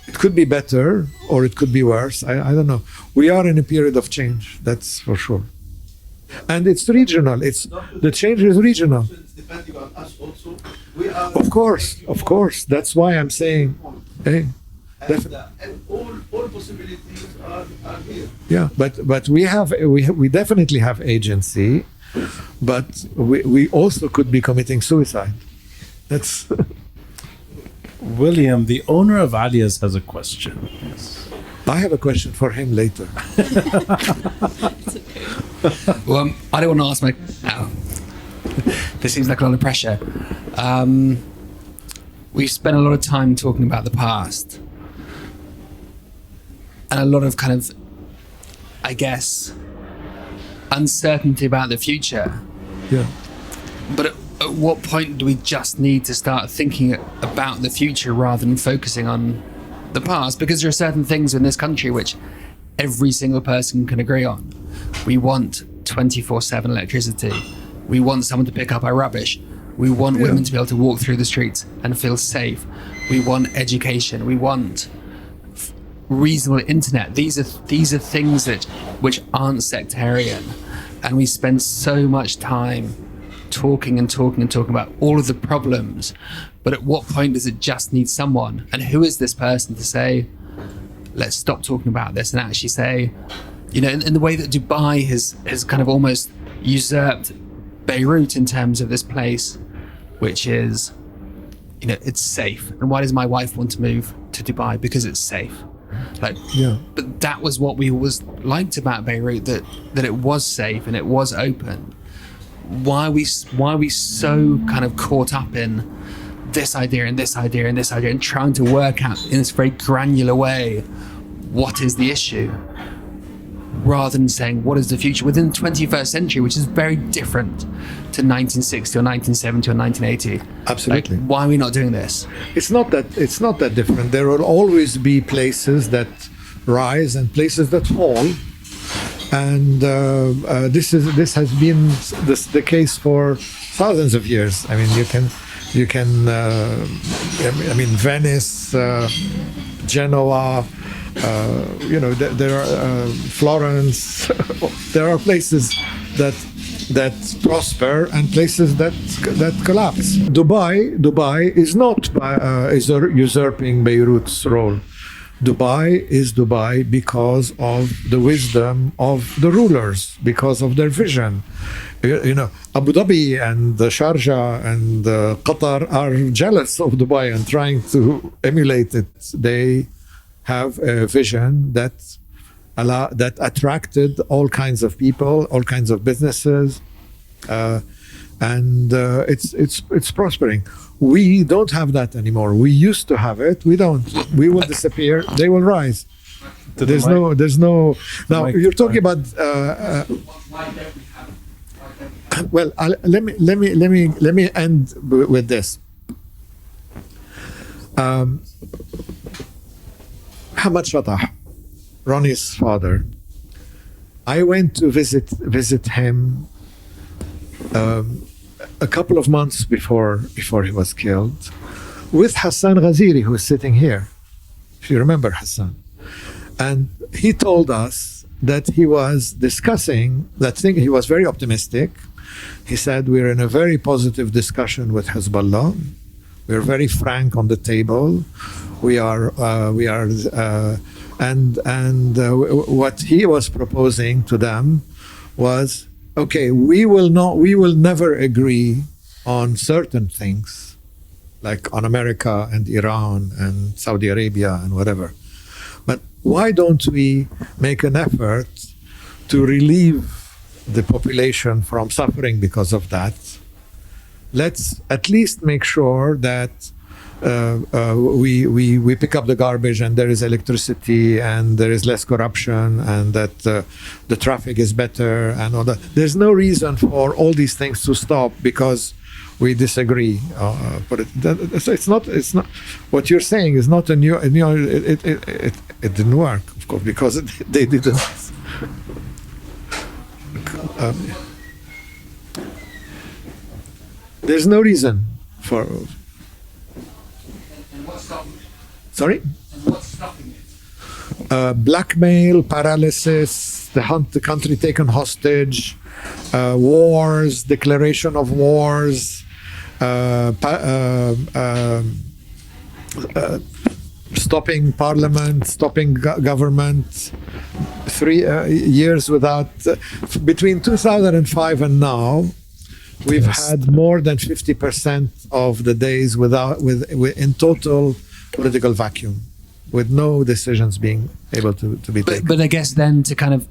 It could be better or it could be worse. I don't know. We are in a period of change, that's for sure. And it's regional. The change is regional. It's depending on us also. Of course. That's why I'm saying, hey, and all possibilities are here. yeah, but we definitely have agency, but we also could be committing suicide. That's William, the owner of Aaliya's, has a question. I have a question for him later. Well, I don't want to ask my. This seems like a lot of pressure. We've spent a lot of time talking about the past, and a lot of kind of, I guess, uncertainty about the future. Yeah. But at what point do we just need to start thinking about the future rather than focusing on the past? Because there are certain things in this country which every single person can agree on. We want 24/7 electricity. We want someone to pick up our rubbish. We want women to be able to walk through the streets and feel safe. We want education. We want reasonable internet. These are things which aren't sectarian, and we spend so much time talking about all of the problems. But at what point does it just need someone? And who is this person to say, let's stop talking about this and actually say, in the way that Dubai has kind of almost usurped Beirut in terms of this place, which is, it's safe. And why does my wife want to move to Dubai? Because it's safe. But that was what we always liked about Beirut, that it was safe and it was open. Why are we so kind of caught up in this idea and this idea and this idea and trying to work out in this very granular way what is the issue, rather than saying what is the future within the 21st century, which is very different to 1960 or 1970 or 1980. Absolutely. Why are we not doing this? It's not that different. There will always be places that rise and places that fall, and this has been the case for thousands of years. I mean, you can Venice, Genoa, there are Florence. There are places that prosper and places that collapse. Dubai is not usurping Beirut's role. Dubai is Dubai because of the wisdom of the rulers, because of their vision. Abu Dhabi and Sharjah and Qatar are jealous of Dubai and trying to emulate it. They have a vision that attracted all kinds of people, all kinds of businesses, and it's prospering. We don't have that anymore. We used to have it. We don't. We will disappear. They will rise. There's no. Now you're talking about. Well, let me end with this. Hamad Fatah, Ronnie's father. I went to visit him a couple of months before he was killed, with Hassan Ghaziri, who is sitting here, if you remember Hassan. And he told us that he was discussing that thing. He was very optimistic. He said, we're in a very positive discussion with Hezbollah. We're very frank on the table. What he was proposing to them was, okay, we will never agree on certain things, like on America and Iran and Saudi Arabia and whatever. But why don't we make an effort to relieve the population from suffering because of that? Let's at least make sure that we pick up the garbage and there is electricity and there is less corruption and that the traffic is better and all that. There's no reason for all these things to stop because we disagree. But it's not. What you're saying is not a new. It didn't work, of course, because they didn't. There's no reason for. Sorry? What's stopping it? Blackmail, paralysis, the country taken hostage, wars, declaration of wars, stopping parliament, stopping government. 3 years without. Between 2005 and now, we've had more than 50% of the days in total political vacuum, with no decisions being able to be taken. But I guess then to kind of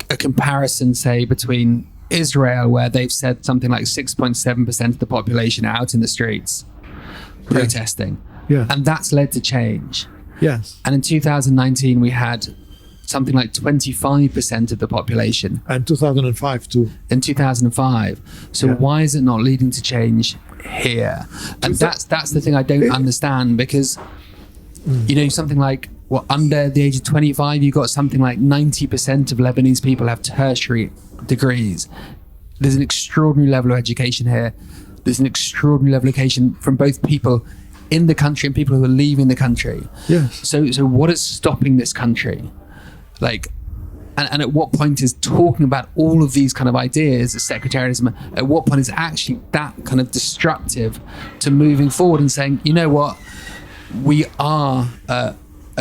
a comparison, say, between Israel, where they've said something like 6.7% of the population out in the streets protesting, and that's led to change. Yes. And in 2019, we had something like 25% of the population. And 2005 too. In 2005. So why is it not leading to change here? And that's the thing I don't understand, because something like under the age of 25, you got something like 90% of Lebanese people have tertiary degrees. There's an extraordinary level of education here. There's an extraordinary level of education from both people in the country and people who are leaving the country. Yes. So what is stopping this country? And at what point is talking about all of these kind of ideas of sectarianism, at what point is actually that kind of destructive to moving forward and saying, you know what, we are a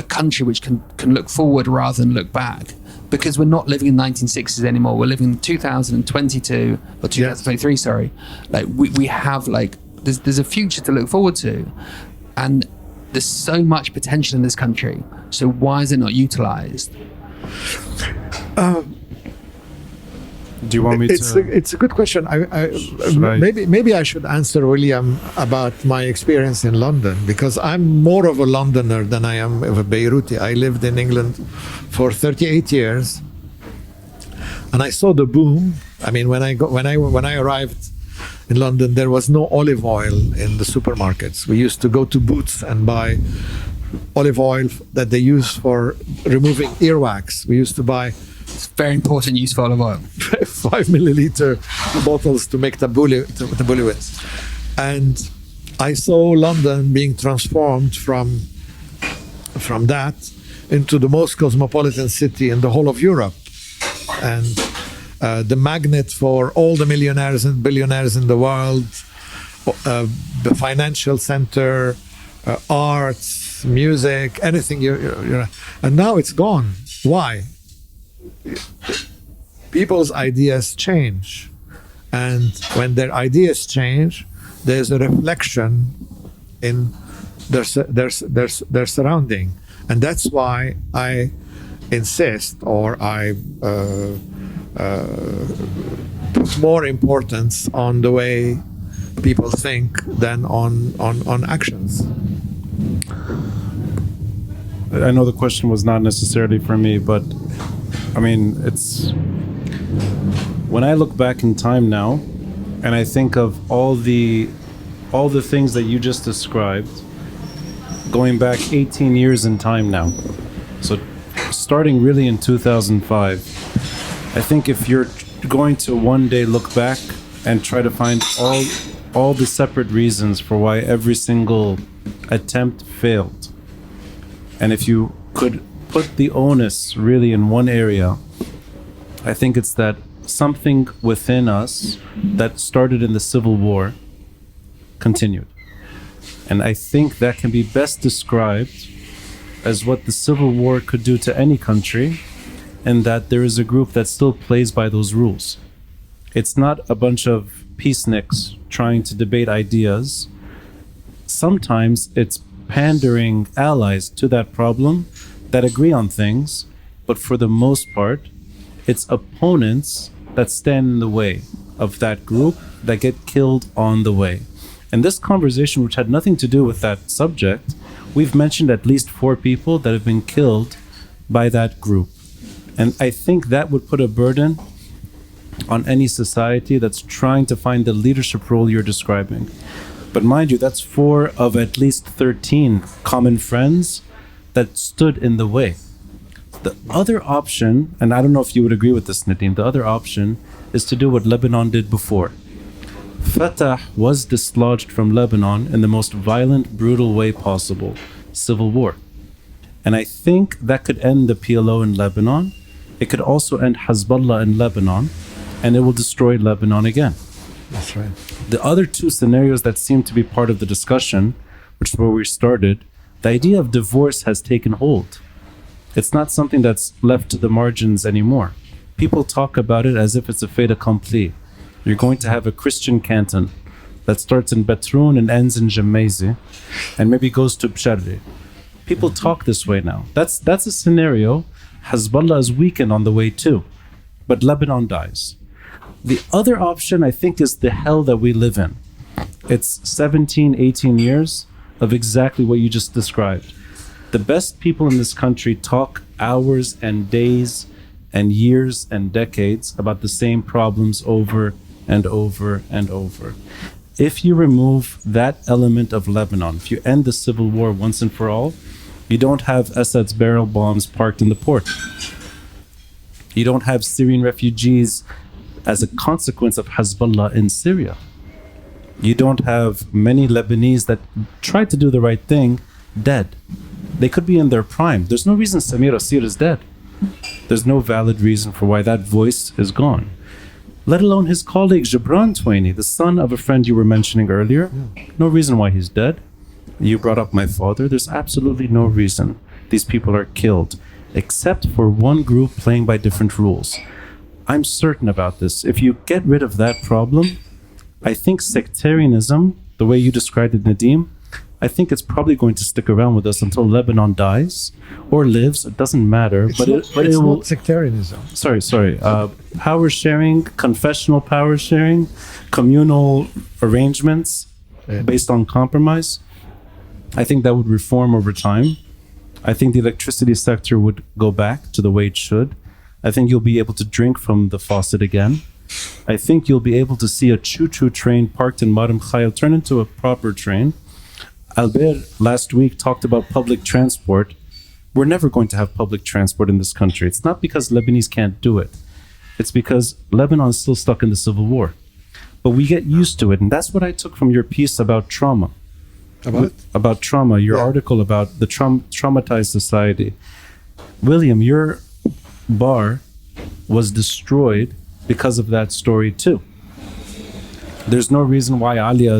country which can look forward rather than look back, because we're not living in 1960s anymore. We're living in 2022 or 2023. Yes. Sorry, we have there's a future to look forward to, and there's so much potential in this country. So why is it not utilized? Do you want me to? It's a good question. Maybe I should answer William about my experience in London, because I'm more of a Londoner than I am of a Beiruti. I lived in England for 38 years, and I saw the boom. I mean, when I arrived in London, there was no olive oil in the supermarkets. We used to go to Boots and buy olive oil that they use for removing earwax. We used to buy very important use for olive oil. 5 milliliter bottles to make tabbouleh with. And I saw London being transformed from that into the most cosmopolitan city in the whole of Europe. And the magnet for all the millionaires and billionaires in the world, the financial center, arts, music, anything. And now it's gone. Why? People's ideas change, and when their ideas change, there's a reflection in their surrounding, and that's why I insist, or I put more importance on the way people think than on actions. I know the question was not necessarily for me, but I mean, it's when I look back in time now, and I think of all the things that you just described, going back 18 years in time now. So starting really in 2005, I think if you're going to one day look back and try to find all the separate reasons for why every single attempt failed, and if you could put the onus really in one area, I think it's that something within us that started in the Civil War continued. And I think that can be best described as what the Civil War could do to any country, and that there is a group that still plays by those rules. It's not a bunch of peaceniks trying to debate ideas. Sometimes it's pandering allies to that problem that agree on things, but for the most part, it's opponents that stand in the way of that group that get killed on the way. And this conversation, which had nothing to do with that subject, we've mentioned at least 4 people that have been killed by that group. And I think that would put a burden on any society that's trying to find the leadership role you're describing. But mind you, that's 4 of at least 13 common friends that stood in the way. The other option, and I don't know if you would agree with this, Nadim, the other option is to do what Lebanon did before. Fatah was dislodged from Lebanon in the most violent, brutal way possible, civil war. And I think that could end the PLO in Lebanon. It could also end Hezbollah in Lebanon, and it will destroy Lebanon again. That's right. The other 2 scenarios that seem to be part of the discussion, which is where we started, the idea of divorce has taken hold. It's not something that's left to the margins anymore. People talk about it as if it's a fait accompli. You're going to have a Christian canton that starts in Betroun and ends in Gemmaisi, and maybe goes to Bsharri. People talk this way now. That's a scenario. Hezbollah is weakened on the way too, but Lebanon dies. The other option, I think, is the hell that we live in. It's 17, 18 years of exactly what you just described. The best people in this country talk hours and days and years and decades about the same problems over and over and over. If you remove that element of Lebanon, if you end the civil war once and for all, you don't have Assad's barrel bombs parked in the port. You don't have Syrian refugees as a consequence of Hezbollah in Syria. You don't have many Lebanese that tried to do the right thing dead. They could be in their prime. There's no reason Samer Beyhum is dead. There's no valid reason for why that voice is gone. Let alone his colleague Gibran Twaini, the son of a friend you were mentioning earlier. No reason why he's dead. You brought up my father. There's absolutely no reason these people are killed, except for one group playing by different rules. I'm certain about this. If you get rid of that problem, I think sectarianism, the way you described it, Nadim, I think it's probably going to stick around with us until Lebanon dies or lives. It doesn't matter. It's not sectarianism. Sorry. Power sharing, confessional power sharing, communal arrangements based on compromise. I think that would reform over time. I think the electricity sector would go back to the way it should. I think you'll be able to drink from the faucet again. I think you'll be able to see a choo-choo train parked in Maram Khayal turn into a proper train. Albert last week talked about public transport. We're never going to have public transport in this country. It's not because Lebanese can't do it. It's because Lebanon is still stuck in the civil war. But we get used to it. And that's what I took from your piece about trauma. About trauma, your article about the traumatized society. William, your bar was destroyed because of that story too. There's no reason why Aaliya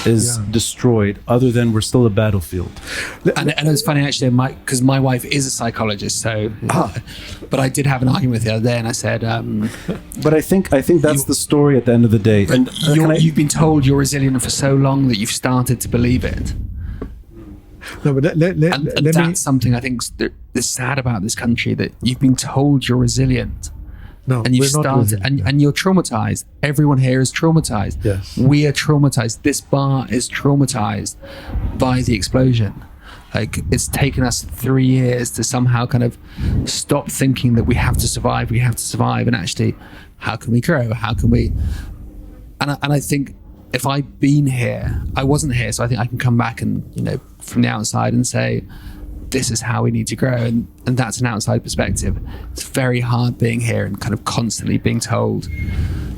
is destroyed other than we're still a battlefield. And it was funny actually, because my wife is a psychologist, so but I did have an argument with the other day, and I said, but I think that's the story at the end of the day. And you've been told you're resilient for so long that you've started to believe it. No, but that's something I think is sad about this country, that you've been told you're resilient. No, and you've started, and you're traumatized. Everyone here is traumatized. Yes. We are traumatized. This bar is traumatized by the explosion. Like, it's taken us 3 years to somehow kind of stop thinking that we have to survive, and actually, how can we grow? How can we? And I think if I'd been here, I wasn't here, so I think I can come back and, from the outside and say, this is how we need to grow, and that's an outside perspective. It's very hard being here and kind of constantly being told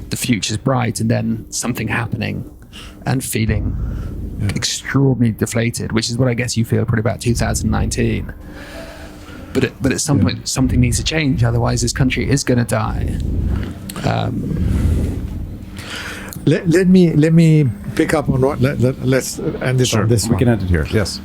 the future's bright, and then something happening and feeling extraordinarily deflated, which is what I guess you feel probably about 2019. But at some point, something needs to change. Otherwise, this country is going to die. let me pick up on what. Let's end it on this we one. can end it here. Yes.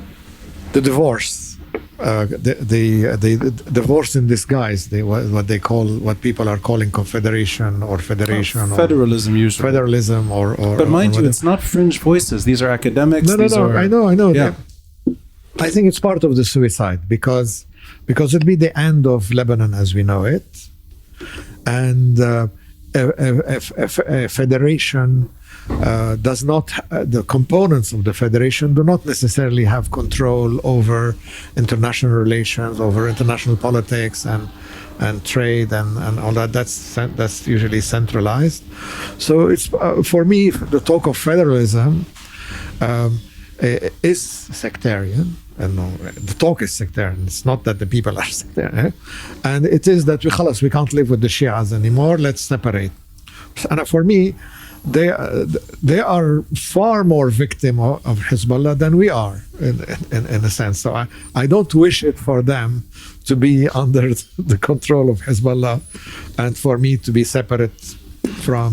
The divorce, the divorce in disguise, what people are calling confederation or federation, Federalism usually. federalism, or But mind you, whatever. it's not fringe voices. These are academics. No. I know. Yeah. I think it's part of the suicide because it'd be the end of Lebanon as we know it, and a federation does not. The components of the federation do not necessarily have control over international relations, over international politics, and trade and all that. That's usually centralized. So it's for me the talk of federalism. Is sectarian, and the talk is sectarian. It's not that the people are sectarian, and it is that we can't live with the Shias anymore. Let's separate. And for me, they are far more victim of Hezbollah than we are, in a sense. So I don't wish it for them to be under the control of Hezbollah, and for me to be separate from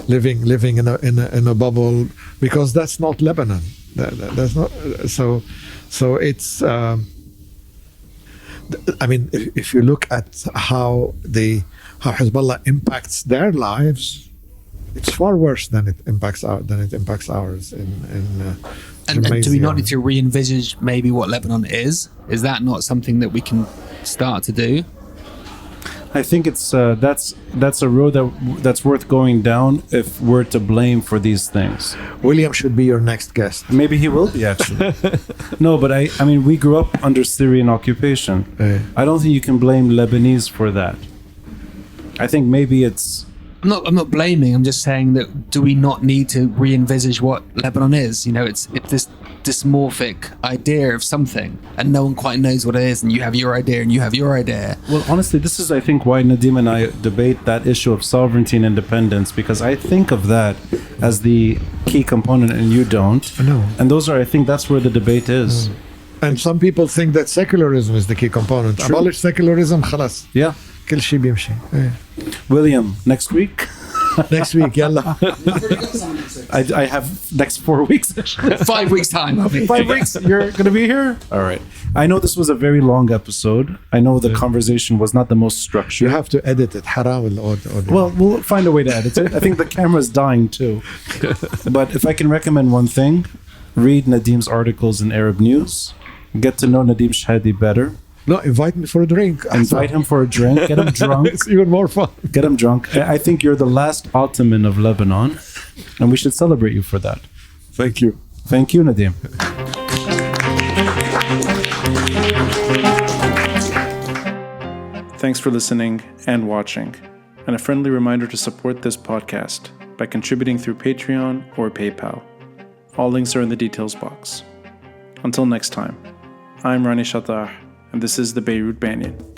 living in a bubble, because that's not Lebanon. That's not so it's I mean, if you look at how Hezbollah impacts their lives, it's far worse than it impacts ours And do we not need to re-envisage maybe what Lebanon is? Is that not something that we can start to do? I think it's that's a road that's worth going down if we're to blame for these things. William should be your next guest. Maybe he will be actually. No, but I mean, we grew up under Syrian occupation. I don't think you can blame Lebanese for that. I think maybe it's. I'm not blaming. I'm just saying that do we not need to re-envisage what Lebanon is? You know, it's this dysmorphic idea of something, and no one quite knows what it is. And you have your idea, and you have your idea. Well, honestly, this is, I think, why Nadim and I debate that issue of sovereignty and independence, because I think of that as the key component, and you don't. No. And those are, I think, that's where the debate is. And some people think that secularism is the key component. True. Abolish secularism, خلاص. Yeah. كل شيء بيمشي. William, next week. Next week, يلا. I have next 4 weeks. 5 weeks time, I'll be 5 weeks. You're going to be here? All right. I know this was a very long episode. I know the conversation was not the most structured. You have to edit it. حرام الaudio. Well, we'll find a way to edit it. I think the camera's dying too. But if I can recommend one thing, read Nadim's articles in Arab News. Get to know Nadim Shehadi better. No, invite me for a drink. Invite him for a drink. Get him drunk. It's even more fun. Get him drunk. I think you're the last Ottoman of Lebanon, and we should celebrate you for that. Thank you. Thank you, Nadim. Thanks for listening and watching. And a friendly reminder to support this podcast by contributing through Patreon or PayPal. All links are in the details box. Until next time, I'm Rani Shatah, and this is the Beirut Banyan.